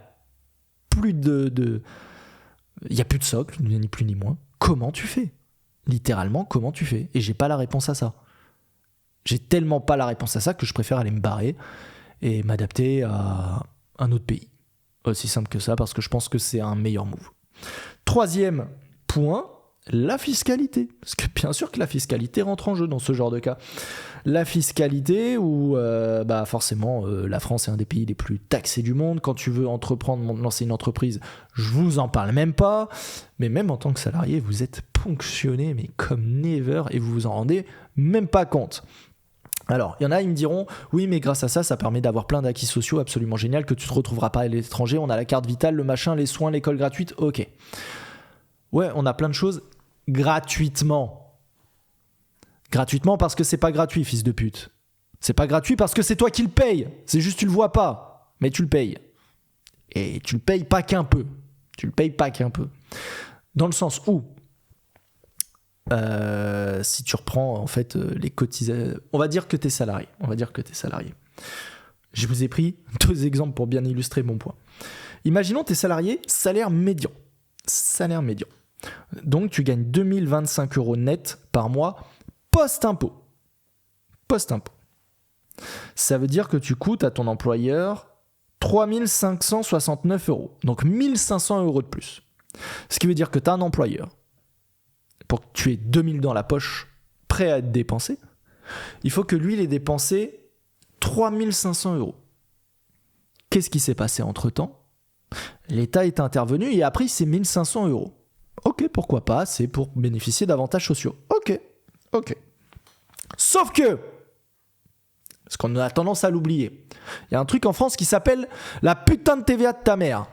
plus il n'y a plus de socle, ni plus ni moins. Comment tu fais ? Littéralement, comment tu fais ? Et j'ai pas la réponse à ça. J'ai tellement pas la réponse à ça que je préfère aller me barrer et m'adapter à un autre pays. Aussi simple que ça, parce que je pense que c'est un meilleur move. 3e point, la fiscalité. Parce que bien sûr que la fiscalité rentre en jeu dans ce genre de cas. La fiscalité où forcément la France est un des pays les plus taxés du monde. Quand tu veux lancer une entreprise, je vous en parle même pas. Mais même en tant que salarié, vous êtes ponctionné mais comme never et vous vous en rendez même pas compte. Alors, il y en a, ils me diront, oui, mais grâce à ça, ça permet d'avoir plein d'acquis sociaux absolument génial que tu te retrouveras pas à l'étranger. On a la carte vitale, le machin, les soins, l'école gratuite, ok. Ouais, on a plein de choses gratuitement. Gratuitement parce que c'est pas gratuit, fils de pute. C'est pas gratuit parce que c'est toi qui le payes. C'est juste tu le vois pas, mais tu le payes. Et tu le payes pas qu'un peu. Tu le payes pas qu'un peu. Dans le sens où, si tu reprends en fait les cotisations, on va dire que t'es salarié. Je vous ai pris 2 exemples pour bien illustrer mon point. Imaginons t'es salarié, salaire médian. Donc tu gagnes 2025 € net par mois post-impôt. Ça veut dire que tu coûtes à ton employeur 3 569 €. Donc 1 500 € de plus. Ce qui veut dire que tu as un employeur. Pour que tu aies 2 000 dans la poche, prêt à être dépensé, il faut que lui, il ait dépensé 3 500 €. Qu'est-ce qui s'est passé entre-temps ? L'État est intervenu et a pris ces 1 500 €. Ok, pourquoi pas, c'est pour bénéficier d'avantages sociaux. Ok. Sauf que, parce qu'on a tendance à l'oublier, il y a un truc en France qui s'appelle la putain de TVA de ta mère,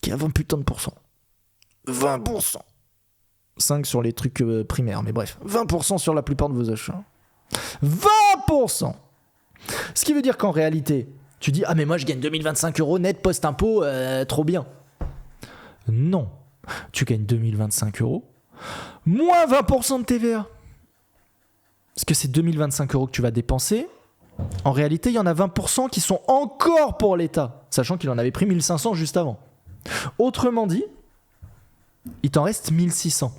qui a 20 putains de pourcents. 20%. 5 sur les trucs primaires, mais bref, 20% sur la plupart de vos achats. 20%. Ce qui veut dire qu'en réalité, tu dis, ah mais moi je gagne 2025 € net post-impôt, trop bien. Non, tu gagnes 2025 € moins 20% de TVA. Parce que c'est 2025 € que tu vas dépenser. En réalité, il y en a 20% qui sont encore pour l'État, sachant qu'il en avait pris 1500 juste avant. Autrement dit, il t'en reste 1600.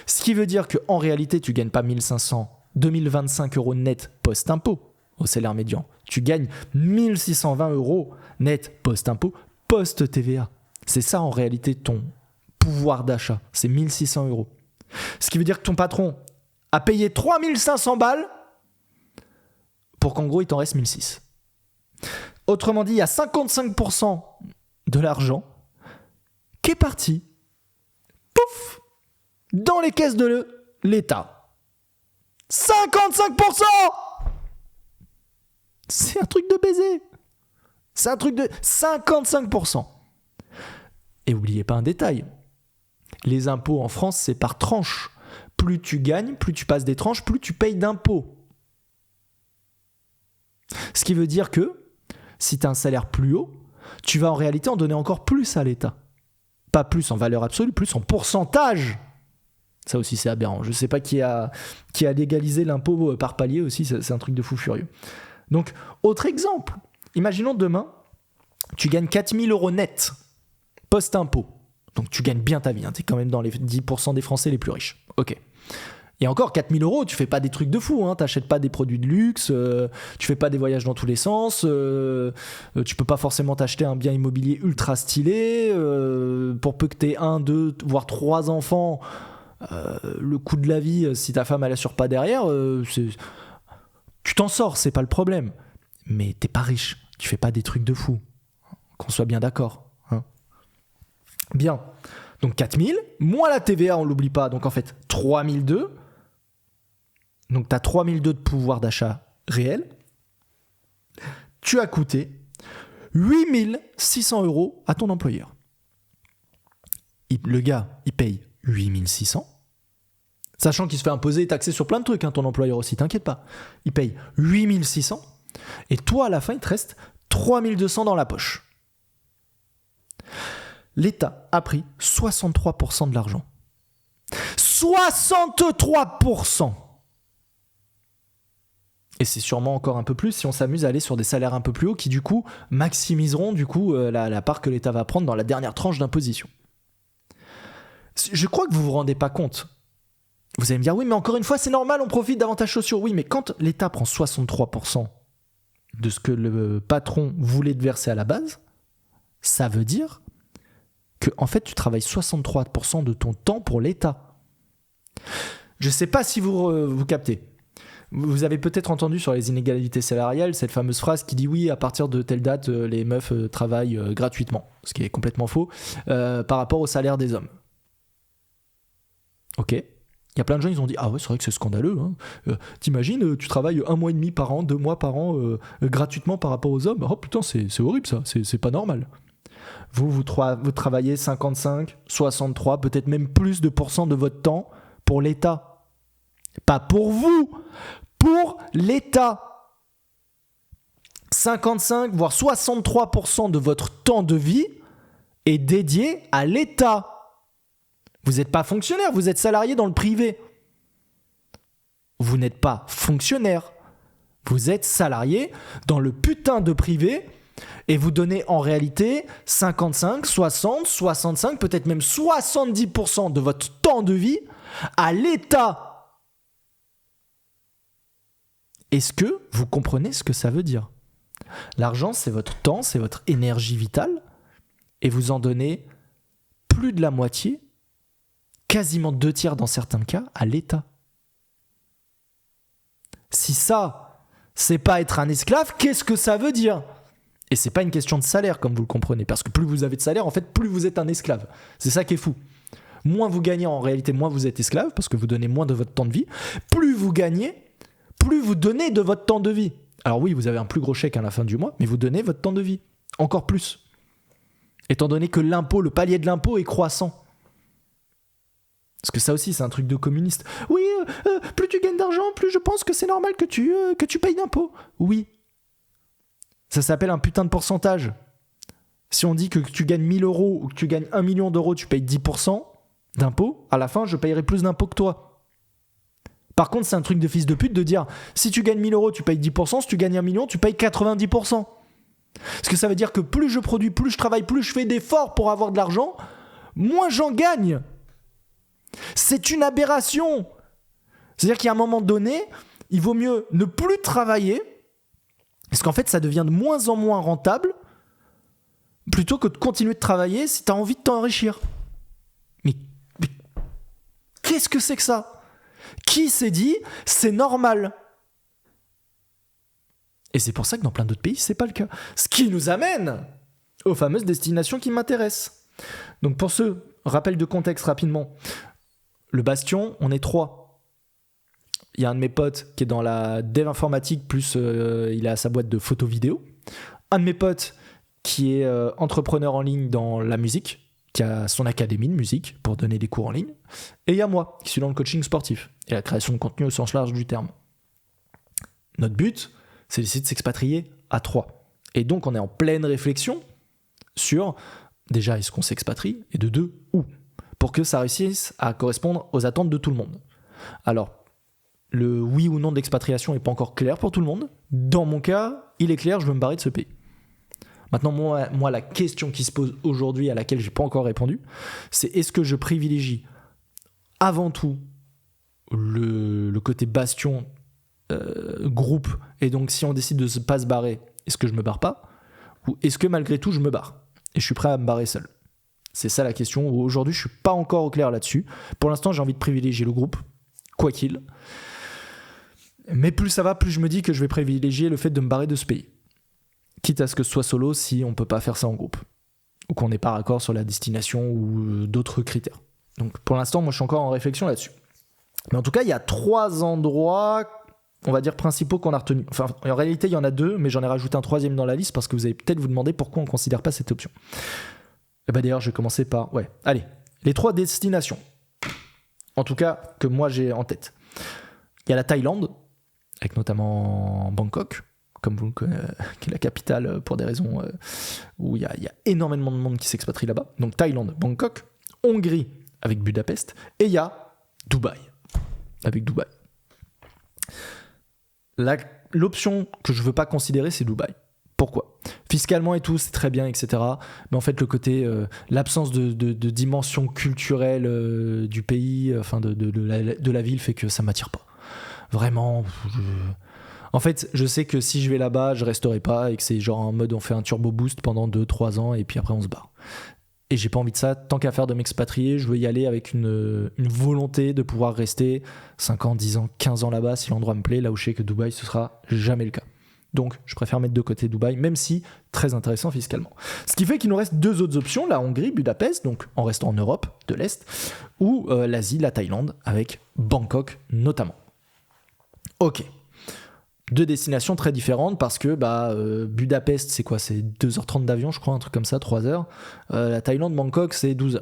Ce qui veut dire qu'en réalité, tu ne gagnes pas 2025 € net post-impôt au salaire médian. Tu gagnes 1620 € net post-impôt, post-TVA. C'est ça en réalité ton pouvoir d'achat, c'est 1600 €. Ce qui veut dire que ton patron a payé 3500 balles pour qu'en gros il t'en reste 1600. Autrement dit, il y a 55% de l'argent qui est parti, pouf, dans les caisses de l'État. 55%! C'est un truc de baiser. C'est un truc de 55%. Et n'oubliez pas un détail. Les impôts en France, c'est par tranche. Plus tu gagnes, plus tu passes des tranches, plus tu payes d'impôts. Ce qui veut dire que si tu as un salaire plus haut, tu vas en réalité en donner encore plus à l'État. Pas plus en valeur absolue, plus en pourcentage. Ça aussi, c'est aberrant. Je ne sais pas qui a légalisé l'impôt par palier aussi, c'est un truc de fou furieux. Donc, autre exemple. Imaginons demain, Tu gagnes 4 000 euros net, post-impôt. Donc tu gagnes bien ta vie, tu es quand même dans les 10% des Français les plus riches. Ok. Et encore, 4 000 euros, tu fais pas des trucs de fou, tu n'achètes pas des produits de luxe, tu fais pas des voyages dans tous les sens, tu peux pas forcément t'acheter un bien immobilier ultra stylé, pour peu que tu aies 1, 2, voire 3 enfants, le coût de la vie, si ta femme elle assure pas derrière, tu t'en sors, c'est pas le problème. Mais t'es pas riche, tu fais pas des trucs de fou, qu'on soit bien d'accord. Bien, donc 4 000, moins la TVA, on l'oublie pas, donc en fait 3 200. Donc tu as 3 200 de pouvoir d'achat réel. Tu as coûté 8 600 euros à ton employeur. Le gars, il paye 8 600. Sachant qu'il se fait imposer et taxer sur plein de trucs, ton employeur aussi, t'inquiète pas. Il paye 8 600. Et toi, à la fin, il te reste 3 200 dans la poche. L'État a pris 63% de l'argent. 63%! Et c'est sûrement encore un peu plus si on s'amuse à aller sur des salaires un peu plus hauts qui, du coup, maximiseront la part que l'État va prendre dans la dernière tranche d'imposition. Je crois que vous ne vous rendez pas compte. Vous allez me dire, oui, mais encore une fois, c'est normal, on profite d'avantages sociaux. Oui, mais quand l'État prend 63% de ce que le patron voulait te verser à la base, ça veut dire que, en fait, tu travailles 63% de ton temps pour l'État. Je ne sais pas si vous captez. Vous avez peut-être entendu sur les inégalités salariales cette fameuse phrase qui dit oui, à partir de telle date, les meufs travaillent gratuitement, ce qui est complètement faux, par rapport au salaire des hommes. Ok. Il y a plein de gens, ils ont dit ah ouais, c'est vrai que c'est scandaleux. T'imagines, tu travailles 1 mois et demi par an, 2 mois par an gratuitement par rapport aux hommes. Oh putain, c'est horrible ça, c'est pas normal. Vous travaillez 55, 63, peut-être même plus de pourcents de votre temps pour l'État. Pas pour vous, pour l'État. 55, voire 63% de votre temps de vie est dédié à l'État. Vous n'êtes pas fonctionnaire, vous êtes salarié dans le privé. Vous n'êtes pas fonctionnaire, vous êtes salarié dans le putain de privé et vous donnez en réalité 55, 60, 65, peut-être même 70% de votre temps de vie à l'État. Est-ce que vous comprenez ce que ça veut dire ? L'argent, c'est votre temps, c'est votre énergie vitale, et vous en donnez plus de la moitié, quasiment 2/3 dans certains cas, à l'État. Si ça, c'est pas être un esclave, qu'est-ce que ça veut dire ? Et c'est pas une question de salaire, comme vous le comprenez, parce que plus vous avez de salaire, en fait, plus vous êtes un esclave. C'est ça qui est fou. Moins vous gagnez, en réalité, moins vous êtes esclave, parce que vous donnez moins de votre temps de vie. Plus vous gagnez, plus vous donnez de votre temps de vie. Alors oui, vous avez un plus gros chèque à la fin du mois, mais vous donnez votre temps de vie. Encore plus. Étant donné que l'impôt, le palier de l'impôt est croissant. Parce que ça aussi, c'est un truc de communiste. Oui, plus tu gagnes d'argent, plus je pense que c'est normal que tu payes d'impôts. Oui. Ça s'appelle un putain de pourcentage. Si on dit que tu gagnes 1 000 euros ou que tu gagnes 1 million d'euros, tu payes 10% d'impôts, à la fin, je payerai plus d'impôts que toi. Par contre, c'est un truc de fils de pute de dire si tu gagnes 1 000 euros, tu payes 10%, si tu gagnes 1 million, tu payes 90%. Parce que ça veut dire que plus je produis, plus je travaille, plus je fais d'efforts pour avoir de l'argent, moins j'en gagne. C'est une aberration. C'est-à-dire qu'à un moment donné, il vaut mieux ne plus travailler, parce qu'en fait, ça devient de moins en moins rentable, plutôt que de continuer de travailler si tu as envie de t'enrichir. Mais qu'est-ce que c'est que ça ? Qui s'est dit c'est normal ? Et c'est pour ça que dans plein d'autres pays, c'est pas le cas. Ce qui nous amène aux fameuses destinations qui m'intéressent. Donc pour ce rappel de contexte rapidement, le Bastion, on est 3. Il y a un de mes potes qui est dans la dev informatique, plus il a sa boîte de photo-vidéo. Un de mes potes qui est entrepreneur en ligne dans la musique, qui a son académie de musique pour donner des cours en ligne. Et il y a moi, qui suis dans le coaching sportif et la création de contenu au sens large du terme. Notre but, c'est d'essayer de s'expatrier à 3. Et donc, on est en pleine réflexion sur, déjà, est-ce qu'on s'expatrie ? Et de 2, où ? Pour que ça réussisse à correspondre aux attentes de tout le monde. Alors, le oui ou non de l'expatriation n'est pas encore clair pour tout le monde. Dans mon cas, il est clair, je veux me barrer de ce pays. Maintenant, moi, la question qui se pose aujourd'hui, à laquelle j'ai pas encore répondu, c'est est-ce que je privilégie avant tout le côté bastion groupe, et donc si on décide de ne pas se barrer, est-ce que je me barre pas, ou est-ce que malgré tout je me barre et je suis prêt à me barrer seul? C'est ça la question. Aujourd'hui je suis pas encore au clair là-dessus. Pour l'instant j'ai envie de privilégier le groupe, quoi qu'il, mais plus ça va, plus je me dis que je vais privilégier le fait de me barrer de ce pays, quitte à ce que ce soit solo si on peut pas faire ça en groupe, ou qu'on n'est pas raccord sur la destination ou d'autres critères. Donc pour l'instant moi je suis encore en réflexion là-dessus. Mais en tout cas il y a 3 endroits, on va dire principaux, qu'on a retenus. Enfin, en réalité, il y en a 2, mais j'en ai rajouté un 3e dans la liste parce que vous allez peut-être vous demander pourquoi on ne considère pas cette option. Et bah d'ailleurs, je vais commencer par... Ouais, allez, les 3 destinations. En tout cas, que moi j'ai en tête. Il y a la Thaïlande, avec notamment Bangkok, comme vous qui est la capitale pour des raisons où il y a énormément de monde qui s'expatrie là-bas. Donc Thaïlande, Bangkok, Hongrie, avec Budapest, et il y a Dubaï, avec Dubaï. L'option que je veux pas considérer, c'est Dubaï. Pourquoi ? Fiscalement et tout, c'est très bien, etc. Mais en fait, le côté, l'absence de dimension culturelle du pays, enfin de la ville, fait que ça m'attire pas. Vraiment. En fait, je sais que si je vais là-bas, je resterai pas et que c'est genre en mode on fait un turbo boost pendant 2-3 ans et puis après on se barre. Et j'ai pas envie de ça. Tant qu'à faire de m'expatrier, je veux y aller avec une volonté de pouvoir rester 5 ans, 10 ans, 15 ans là-bas si l'endroit me plaît, là où je sais que Dubaï, ce sera jamais le cas. Donc, je préfère mettre de côté Dubaï, même si très intéressant fiscalement. Ce qui fait qu'il nous reste 2 autres options, la Hongrie, Budapest, donc en restant en Europe de l'Est, ou l'Asie, la Thaïlande, avec Bangkok notamment. Ok. 2 destinations très différentes parce que Budapest, c'est quoi ? C'est 2h30 d'avion, je crois, un truc comme ça, 3h. La Thaïlande, Bangkok, c'est 12h.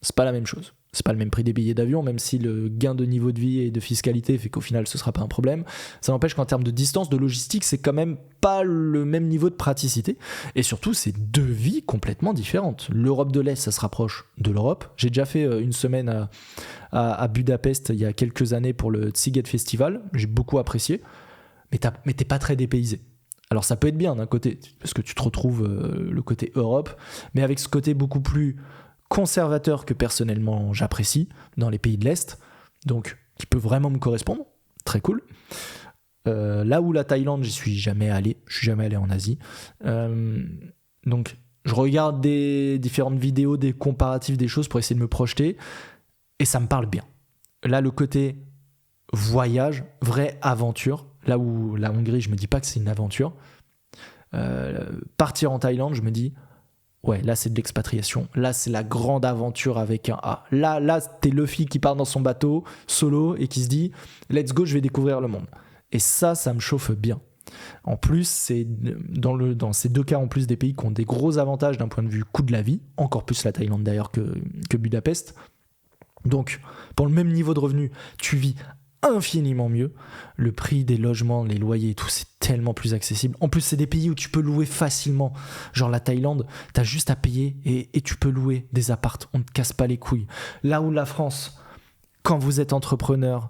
C'est pas la même chose. C'est pas le même prix des billets d'avion, même si le gain de niveau de vie et de fiscalité fait qu'au final, ce sera pas un problème. Ça n'empêche qu'en termes de distance, de logistique, c'est quand même pas le même niveau de praticité. Et surtout, c'est 2 vies complètement différentes. L'Europe de l'Est, ça se rapproche de l'Europe. J'ai déjà fait une semaine à Budapest il y a quelques années pour le Sziget Festival. J'ai beaucoup apprécié. Mais t'es pas très dépaysé. Alors ça peut être bien d'un côté, parce que tu te retrouves le côté Europe, mais avec ce côté beaucoup plus conservateur que personnellement j'apprécie dans les pays de l'Est, donc qui peut vraiment me correspondre, très cool. Là où la Thaïlande, j'y suis jamais allé, je suis jamais allé en Asie. Donc je regarde des différentes vidéos, des comparatifs, des choses pour essayer de me projeter, et ça me parle bien. Là, le côté voyage, vraie aventure, là où la Hongrie, je me dis pas que c'est une aventure. Partir en Thaïlande, je me dis, ouais, là c'est de l'expatriation. Là c'est la grande aventure avec un A. Là t'es Luffy qui part dans son bateau solo et qui se dit, let's go, je vais découvrir le monde. Et ça me chauffe bien. En plus, c'est dans ces 2 cas en plus des pays qui ont des gros avantages d'un point de vue coût de la vie, encore plus la Thaïlande d'ailleurs que Budapest. Donc, pour le même niveau de revenu, tu vis infiniment mieux. Le prix des logements, les loyers et tout, c'est tellement plus accessible. En plus, c'est des pays où tu peux louer facilement. Genre la Thaïlande, t'as juste à payer et tu peux louer des apparts. On ne te casse pas les couilles. Là où la France, quand vous êtes entrepreneur,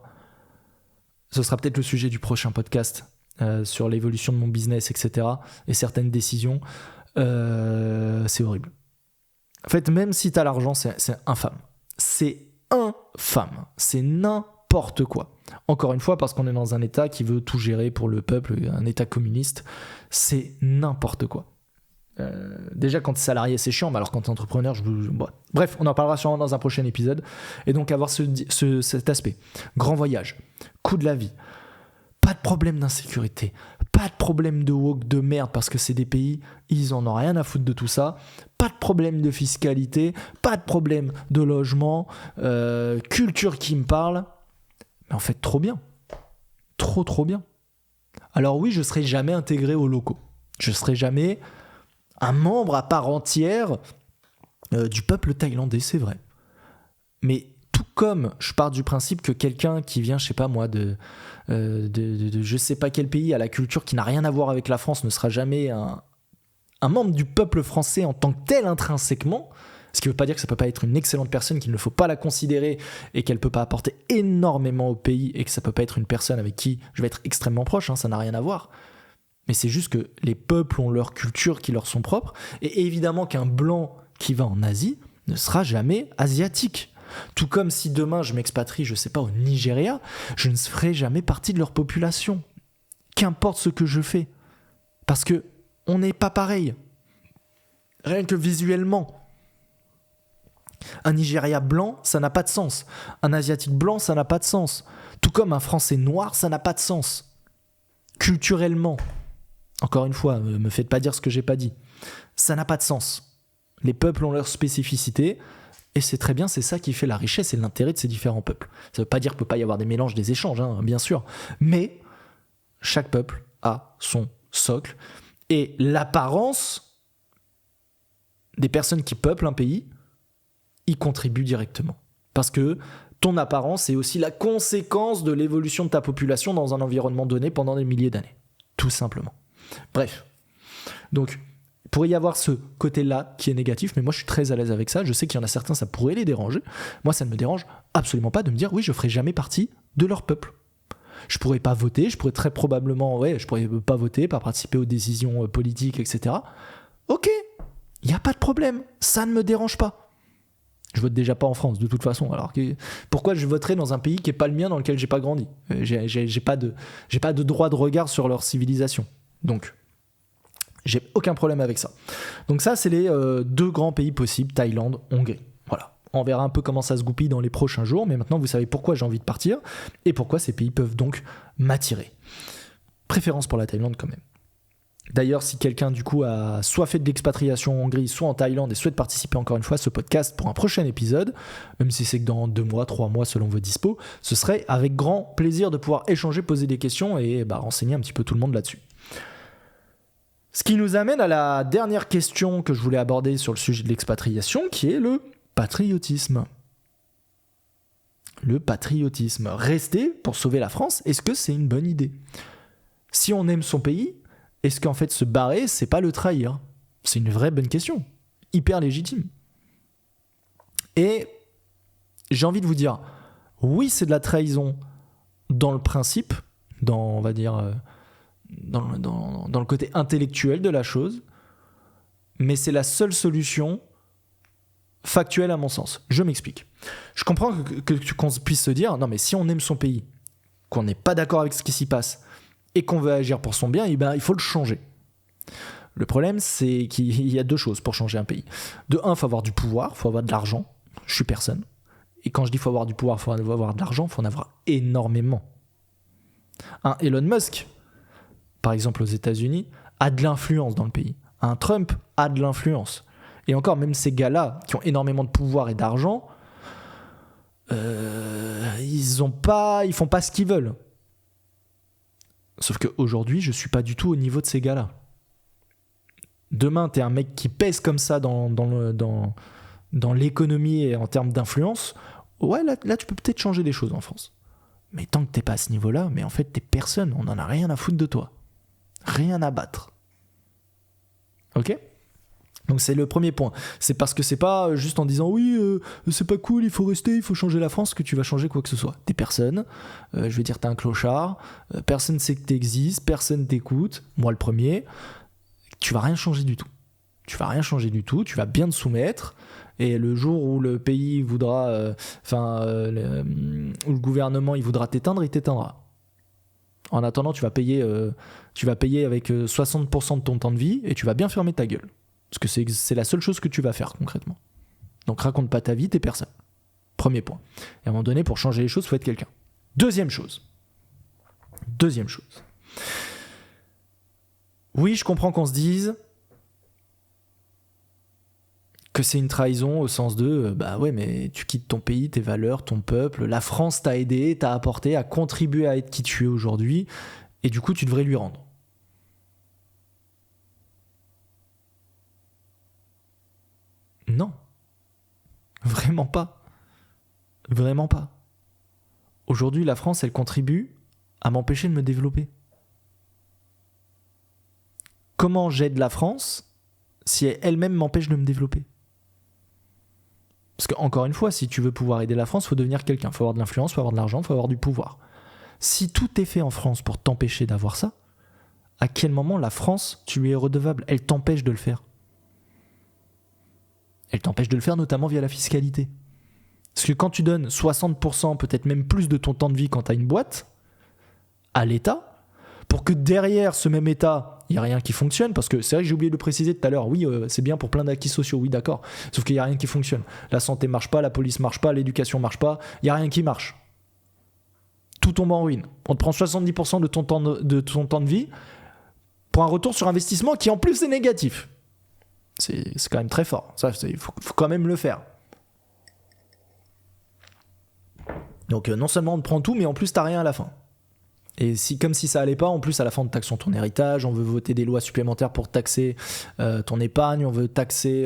ce sera peut-être le sujet du prochain podcast sur l'évolution de mon business, etc. et certaines décisions, c'est horrible. En fait, même si t'as l'argent, c'est infâme. C'est infâme. C'est n'importe quoi. Encore une fois, parce qu'on est dans un État qui veut tout gérer pour le peuple, un État communiste, c'est n'importe quoi. Déjà, quand t'es salarié, c'est chiant, mais alors quand t'es entrepreneur, bref, on en parlera sûrement dans un prochain épisode. Et donc, avoir cet aspect. Grand voyage, coût de la vie, pas de problème d'insécurité, pas de problème de woke de merde, parce que c'est des pays, ils en ont rien à foutre de tout ça. Pas de problème de fiscalité, pas de problème de logement, culture qui me parle. Mais en fait, trop bien. Trop bien. Alors oui, je ne serai jamais intégré aux locaux. Je ne serai jamais un membre à part entière du peuple thaïlandais, c'est vrai. Mais tout comme je pars du principe que quelqu'un qui vient, je sais pas moi, de je sais pas quel pays, à la culture qui n'a rien à voir avec la France, ne sera jamais un membre du peuple français en tant que tel intrinsèquement. Ce qui ne veut pas dire que ça ne peut pas être une excellente personne, qu'il ne faut pas la considérer et qu'elle ne peut pas apporter énormément au pays et que ça ne peut pas être une personne avec qui je vais être extrêmement proche, ça n'a rien à voir. Mais c'est juste que les peuples ont leur culture qui leur sont propres, et évidemment qu'un blanc qui va en Asie ne sera jamais asiatique. Tout comme si demain je m'expatrie, je sais pas, au Nigeria, je ne ferai jamais partie de leur population. Qu'importe ce que je fais. Parce que on n'est pas pareil. Rien que visuellement. Un Nigeria blanc, ça n'a pas de sens. Un Asiatique blanc, ça n'a pas de sens. Tout comme un Français noir, ça n'a pas de sens. Culturellement. Encore une fois, me faites pas dire ce que j'ai pas dit. Ça n'a pas de sens. Les peuples ont leur spécificité, et c'est très bien, c'est ça qui fait la richesse et l'intérêt de ces différents peuples. Ça veut pas dire qu'il peut pas y avoir des mélanges, des échanges, hein, bien sûr. Mais chaque peuple a son socle, et l'apparence des personnes qui peuplent un pays y contribue directement. Parce que ton apparence est aussi la conséquence de l'évolution de ta population dans un environnement donné pendant des milliers d'années. Tout simplement. Bref. Donc, il pourrait y avoir ce côté-là qui est négatif, mais moi je suis très à l'aise avec ça. Je sais qu'il y en a certains, ça pourrait les déranger. Moi, ça ne me dérange absolument pas de me dire oui, je ne ferai jamais partie de leur peuple. Je pourrais pas voter, je pourrais très probablement, je pourrais pas voter, pas participer aux décisions politiques, etc. Ok, il n'y a pas de problème, ça ne me dérange pas. Je vote déjà pas en France, de toute façon. Alors pourquoi je voterais dans un pays qui est pas le mien, dans lequel j'ai pas grandi ? J'ai pas de droit de regard sur leur civilisation. Donc, j'ai aucun problème avec ça. Donc ça, c'est les deux grands pays possibles, Thaïlande, Hongrie. Voilà. On verra un peu comment ça se goupille dans les prochains jours, mais maintenant vous savez pourquoi j'ai envie de partir et pourquoi ces pays peuvent donc m'attirer. Préférence pour la Thaïlande quand même. D'ailleurs, si quelqu'un du coup a soit fait de l'expatriation en Hongrie, soit en Thaïlande et souhaite participer encore une fois à ce podcast pour un prochain épisode, même si c'est que dans 2 mois, 3 mois selon vos dispos, ce serait avec grand plaisir de pouvoir échanger, poser des questions et renseigner un petit peu tout le monde là-dessus. Ce qui nous amène à la dernière question que je voulais aborder sur le sujet de l'expatriation, qui est le patriotisme. Le patriotisme. Rester pour sauver la France, est-ce que c'est une bonne idée ? Si on aime son pays, est-ce qu'en fait se barrer, c'est pas le trahir ? C'est une vraie bonne question, hyper légitime. Et j'ai envie de vous dire, oui, c'est de la trahison dans le principe, dans le côté intellectuel de la chose, mais c'est la seule solution factuelle à mon sens. Je m'explique. Je comprends qu'on puisse se dire, non mais si on aime son pays, qu'on n'est pas d'accord avec ce qui s'y passe, et qu'on veut agir pour son bien, il faut le changer. Le problème, c'est qu'il y a 2 choses pour changer un pays. De 1, il faut avoir du pouvoir, il faut avoir de l'argent. Je suis personne. Et quand je dis qu'il faut avoir du pouvoir, il faut avoir de l'argent, il faut en avoir énormément. Un Elon Musk, par exemple aux États-Unis, a de l'influence dans le pays. Un Trump a de l'influence. Et encore, même ces gars-là, qui ont énormément de pouvoir et d'argent, ils font pas ce qu'ils veulent. Sauf qu'aujourd'hui, je suis pas du tout au niveau de ces gars-là. Demain, t'es un mec qui pèse comme ça dans l'économie et en termes d'influence, ouais, là, tu peux peut-être changer des choses en France. Mais tant que t'es pas à ce niveau-là, mais en fait, t'es personne, on en a rien à foutre de toi. Rien à battre. Ok ? Donc c'est le premier point. C'est parce que c'est pas juste en disant oui, c'est pas cool, il faut rester, il faut changer la France que tu vas changer quoi que ce soit. T'es personne, je veux dire t'es un clochard, personne sait que t'existes, personne t'écoute, moi le premier. Tu vas rien changer du tout. Tu vas bien te soumettre. Et le jour où le pays voudra, où le gouvernement il voudra t'éteindre, il t'éteindra. En attendant, tu vas payer avec 60% de ton temps de vie et tu vas bien fermer ta gueule. Parce que c'est la seule chose que tu vas faire concrètement. Donc raconte pas ta vie, t'es personne. Premier point. Et à un moment donné, pour changer les choses, il faut être quelqu'un. Deuxième chose. Oui, je comprends qu'on se dise que c'est une trahison au sens de ouais, mais tu quittes ton pays, tes valeurs, ton peuple, la France t'a aidé, t'a apporté, a contribué à être qui tu es aujourd'hui, et du coup tu devrais lui rendre. Non. Vraiment pas. Aujourd'hui, la France, elle contribue à m'empêcher de me développer. Comment j'aide la France si elle-même m'empêche de me développer ? Parce qu'encore une fois, si tu veux pouvoir aider la France, il faut devenir quelqu'un. Il faut avoir de l'influence, il faut avoir de l'argent, il faut avoir du pouvoir. Si tout est fait en France pour t'empêcher d'avoir ça, À quel moment la France, tu lui es redevable? Elle t'empêche de le faire. Elle t'empêche de le faire notamment via la fiscalité. Parce que quand tu donnes 60%, peut-être même plus de ton temps de vie quand tu as une boîte, à l'État, pour que derrière ce même État, il n'y a rien qui fonctionne, parce que c'est vrai que j'ai oublié de le préciser tout à l'heure, oui, c'est bien pour plein d'acquis sociaux, oui d'accord, sauf qu'il n'y a rien qui fonctionne. La santé ne marche pas, la police ne marche pas, l'éducation ne marche pas, il n'y a rien qui marche. Tout tombe en ruine. On te prend 70% de ton temps de vie pour un retour sur investissement qui en plus est négatif. C'est quand même très fort. Ça, il faut quand même le faire. Donc non seulement on te prend tout, mais en plus t'as rien à la fin. Et comme si ça allait pas, en plus à la fin on te taxe ton héritage, on veut voter des lois supplémentaires pour taxer ton épargne, on veut taxer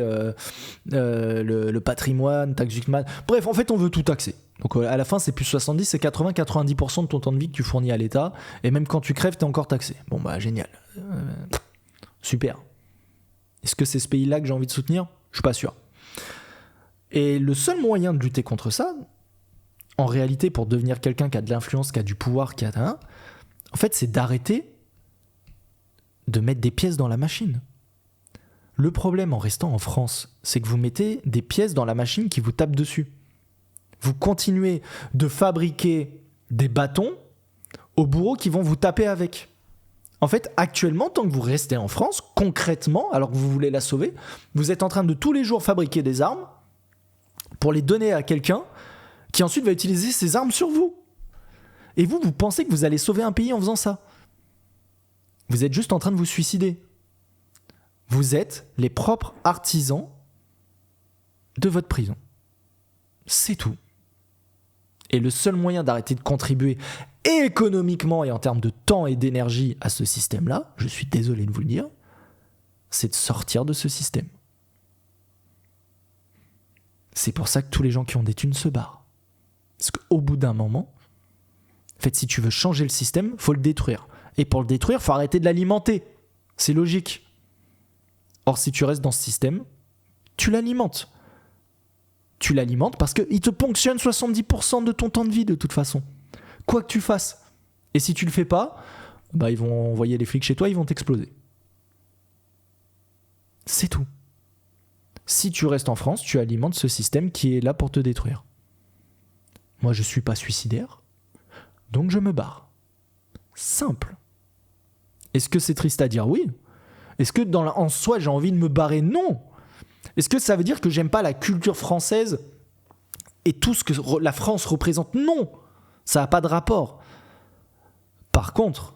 le patrimoine, taxe Zuckman. Bref, en fait on veut tout taxer. Donc à la fin c'est plus 70, c'est 80-90% de ton temps de vie que tu fournis à l'État, et même quand tu crèves t'es encore taxé. Bon bah génial. Super. Est-ce que c'est ce pays-là que j'ai envie de soutenir? Je suis pas sûr. Et le seul moyen de lutter contre ça, en réalité, pour devenir quelqu'un qui a de l'influence, qui a du pouvoir, en fait, c'est d'arrêter de mettre des pièces dans la machine. Le problème en restant en France, c'est que vous mettez des pièces dans la machine qui vous tapent dessus. Vous continuez de fabriquer des bâtons aux bourreaux qui vont vous taper avec. En fait, actuellement, tant que vous restez en France, concrètement, alors que vous voulez la sauver, vous êtes en train de tous les jours fabriquer des armes pour les donner à quelqu'un qui ensuite va utiliser ces armes sur vous. Et vous pensez que vous allez sauver un pays en faisant ça. Vous êtes juste en train de vous suicider. Vous êtes les propres artisans de votre prison. C'est tout. Et le seul moyen d'arrêter de contribuer économiquement et en termes de temps et d'énergie à ce système-là, je suis désolé de vous le dire, c'est de sortir de ce système. C'est pour ça que tous les gens qui ont des thunes se barrent. Parce qu'au bout d'un moment, en fait, si tu veux changer le système, il faut le détruire. Et pour le détruire, il faut arrêter de l'alimenter. C'est logique. Or, si tu restes dans ce système, tu l'alimentes. Tu l'alimentes parce qu'il te ponctionne 70% de ton temps de vie de toute façon. Quoi que tu fasses. Et si tu le fais pas, bah, ils vont envoyer les flics chez toi, ils vont t'exploser. C'est tout. Si tu restes en France, tu alimentes ce système qui est là pour te détruire. Moi, je ne suis pas suicidaire, donc je me barre. Simple. Est-ce que c'est triste à dire? Oui. Est-ce que en soi, j'ai envie de me barrer? Non. Est-ce que ça veut dire que j'aime pas la culture française et tout ce que la France représente? Non. Ça n'a pas de rapport. Par contre,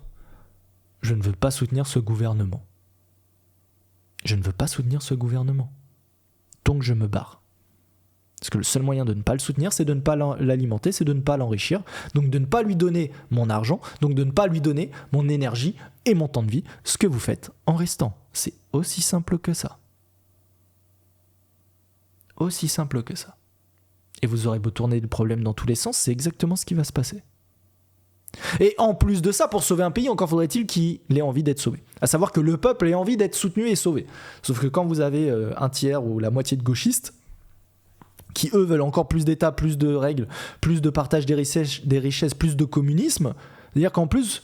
je ne veux pas soutenir ce gouvernement. Je ne veux pas soutenir ce gouvernement. Donc je me barre. Parce que le seul moyen de ne pas le soutenir, c'est de ne pas l'alimenter, c'est de ne pas l'enrichir, donc de ne pas lui donner mon argent, donc de ne pas lui donner mon énergie et mon temps de vie, ce que vous faites en restant. C'est aussi simple que ça. Aussi simple que ça. Et vous aurez beau tourner le problème dans tous les sens, c'est exactement ce qui va se passer. Et en plus de ça, pour sauver un pays, encore faudrait-il qu'il ait envie d'être sauvé. À savoir que le peuple ait envie d'être soutenu et sauvé. Sauf que quand vous avez un tiers ou la moitié de gauchistes, qui eux veulent encore plus d'État, plus de règles, plus de partage des richesses, plus de communisme, c'est-à-dire qu'en plus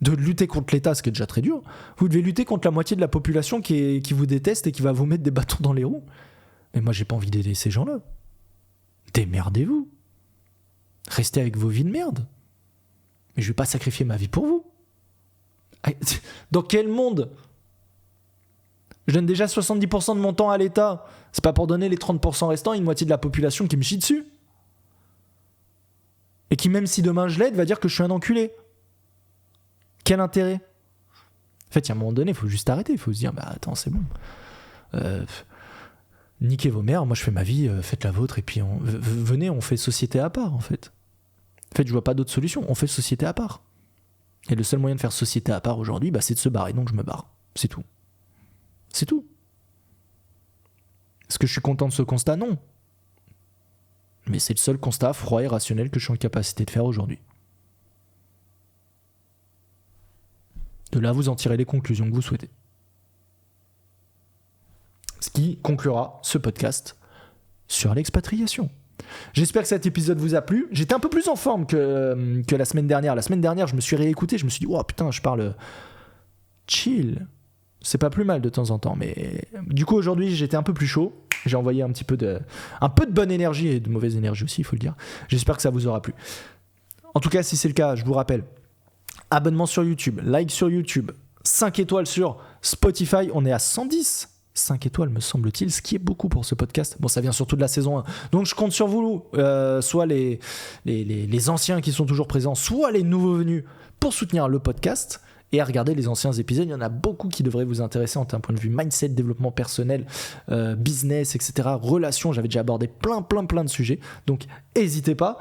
de lutter contre l'État, ce qui est déjà très dur, vous devez lutter contre la moitié de la population qui vous déteste et qui va vous mettre des bâtons dans les roues. Mais moi, j'ai pas envie d'aider ces gens-là. Démerdez-vous. Restez avec vos vies de merde. Mais je vais pas sacrifier ma vie pour vous. Dans quel monde? Je donne déjà 70% de mon temps à l'État. C'est pas pour donner les 30% restants à une moitié de la population qui me chie dessus. Et qui, même si demain je l'aide, va dire que je suis un enculé. Quel intérêt? En fait, il y a un moment donné, il faut juste arrêter. Il faut se dire, bah attends, c'est bon. Niquez vos mères, moi je fais ma vie, faites la vôtre, et puis venez, on fait société à part, en fait. En fait, je vois pas d'autre solution. On fait société à part. Et le seul moyen de faire société à part aujourd'hui, bah, c'est de se barrer. Donc je me barre. C'est tout. C'est tout. Est-ce que je suis content de ce constat? Non. Mais c'est le seul constat froid et rationnel que je suis en capacité de faire aujourd'hui. De là, vous en tirez les conclusions que vous souhaitez. Ce qui conclura ce podcast sur l'expatriation. J'espère que cet épisode vous a plu. J'étais un peu plus en forme que la semaine dernière. La semaine dernière, je me suis réécouté. Je me suis dit, oh putain, je parle chill. C'est pas plus mal de temps en temps, mais du coup aujourd'hui j'étais un peu plus chaud. J'ai envoyé un peu de bonne énergie et de mauvaise énergie aussi, il faut le dire. J'espère que ça vous aura plu. En tout cas, si c'est le cas, je vous rappelle, abonnement sur YouTube, like sur YouTube, 5 étoiles sur Spotify, on est à 110. 5 étoiles me semble-t-il, ce qui est beaucoup pour ce podcast. Bon, ça vient surtout de la saison 1. Donc je compte sur vous, soit les anciens qui sont toujours présents, soit les nouveaux venus pour soutenir le podcast et à regarder les anciens épisodes. Il y en a beaucoup qui devraient vous intéresser en point de vue mindset, développement personnel, business, etc. Relations, j'avais déjà abordé plein de sujets. Donc n'hésitez pas.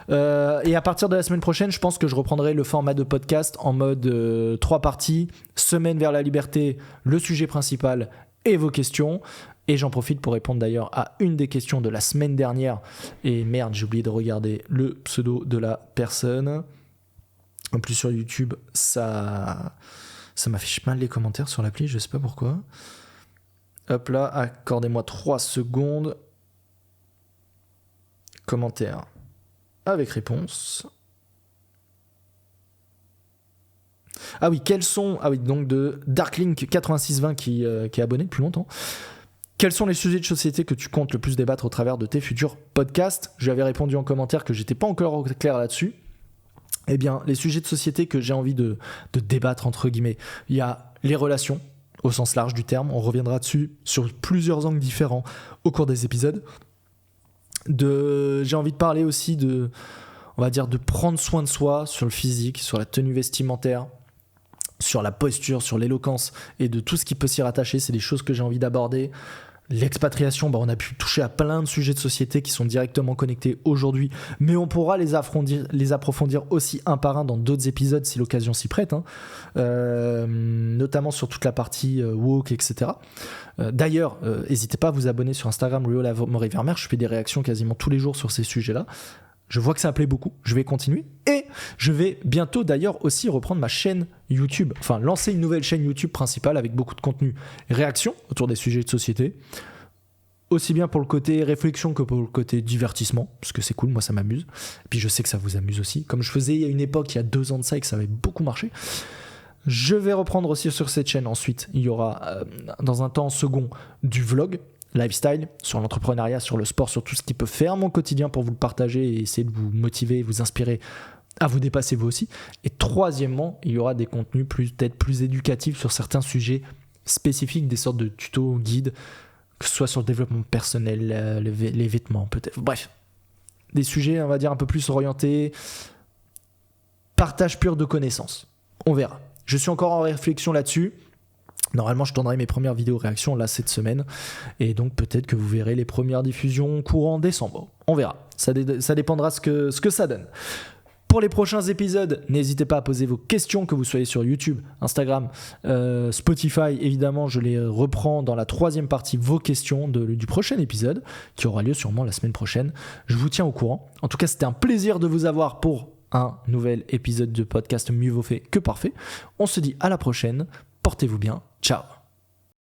Et à partir de la semaine prochaine, je pense que je reprendrai le format de podcast en mode 3 parties. Semaine vers la liberté, le sujet principal et vos questions. Et j'en profite pour répondre d'ailleurs à une des questions de la semaine dernière. Et merde, j'ai oublié de regarder le pseudo de la personne. En plus sur YouTube, ça m'affiche mal les commentaires sur l'appli, je sais pas pourquoi. Hop là, accordez-moi 3 secondes. Commentaire avec réponse. Ah oui, donc de Darklink8620 qui est abonné depuis longtemps. Quels sont les sujets de société que tu comptes le plus débattre au travers de tes futurs podcasts ? Je lui avais répondu en commentaire que j'étais pas encore clair là-dessus. Eh bien, les sujets de société que j'ai envie de débattre, entre guillemets, il y a les relations, au sens large du terme. On reviendra dessus sur plusieurs angles différents au cours des épisodes. J'ai envie de parler aussi de prendre soin de soi sur le physique, sur la tenue vestimentaire, sur la posture, sur l'éloquence et de tout ce qui peut s'y rattacher. C'est des choses que j'ai envie d'aborder. L'expatriation, on a pu toucher à plein de sujets de société qui sont directement connectés aujourd'hui, mais on pourra les approfondir aussi un par un dans d'autres épisodes si l'occasion s'y prête, notamment sur toute la partie woke, etc. D'ailleurs, n'hésitez pas à vous abonner sur Instagram, Rio-Maury-Vermeer, je fais des réactions quasiment tous les jours sur ces sujets-là. Je vois que ça me plaît beaucoup, je vais continuer. Et je vais bientôt d'ailleurs aussi reprendre ma chaîne YouTube, enfin lancer une nouvelle chaîne YouTube principale avec beaucoup de contenu réaction autour des sujets de société. Aussi bien pour le côté réflexion que pour le côté divertissement, parce que c'est cool, moi ça m'amuse. Et puis je sais que ça vous amuse aussi, comme je faisais il y a une époque, il y a 2 ans de ça et que ça avait beaucoup marché. Je vais reprendre aussi sur cette chaîne ensuite, il y aura dans un temps second du vlog, lifestyle, sur l'entrepreneuriat, sur le sport, sur tout ce qui peut faire mon quotidien pour vous le partager et essayer de vous motiver, vous inspirer à vous dépasser vous aussi. Et troisièmement, il y aura des contenus peut-être plus éducatifs sur certains sujets spécifiques, des sortes de tutos, guides, que ce soit sur le développement personnel, les vêtements peut-être. Bref, des sujets, on va dire, un peu plus orientés partage pur de connaissances. On verra. Je suis encore en réflexion là-dessus. Normalement, je tournerai mes premières vidéos réactions là cette semaine. Et donc, peut-être que vous verrez les premières diffusions courant décembre. On verra. Ça dépendra ce que ça donne. Pour les prochains épisodes, n'hésitez pas à poser vos questions, que vous soyez sur YouTube, Instagram, Spotify. Évidemment, je les reprends dans la 3e partie, vos questions du prochain épisode, qui aura lieu sûrement la semaine prochaine. Je vous tiens au courant. En tout cas, c'était un plaisir de vous avoir pour un nouvel épisode de podcast Mieux vaut fait que parfait. On se dit à la prochaine. Portez-vous bien. Ciao.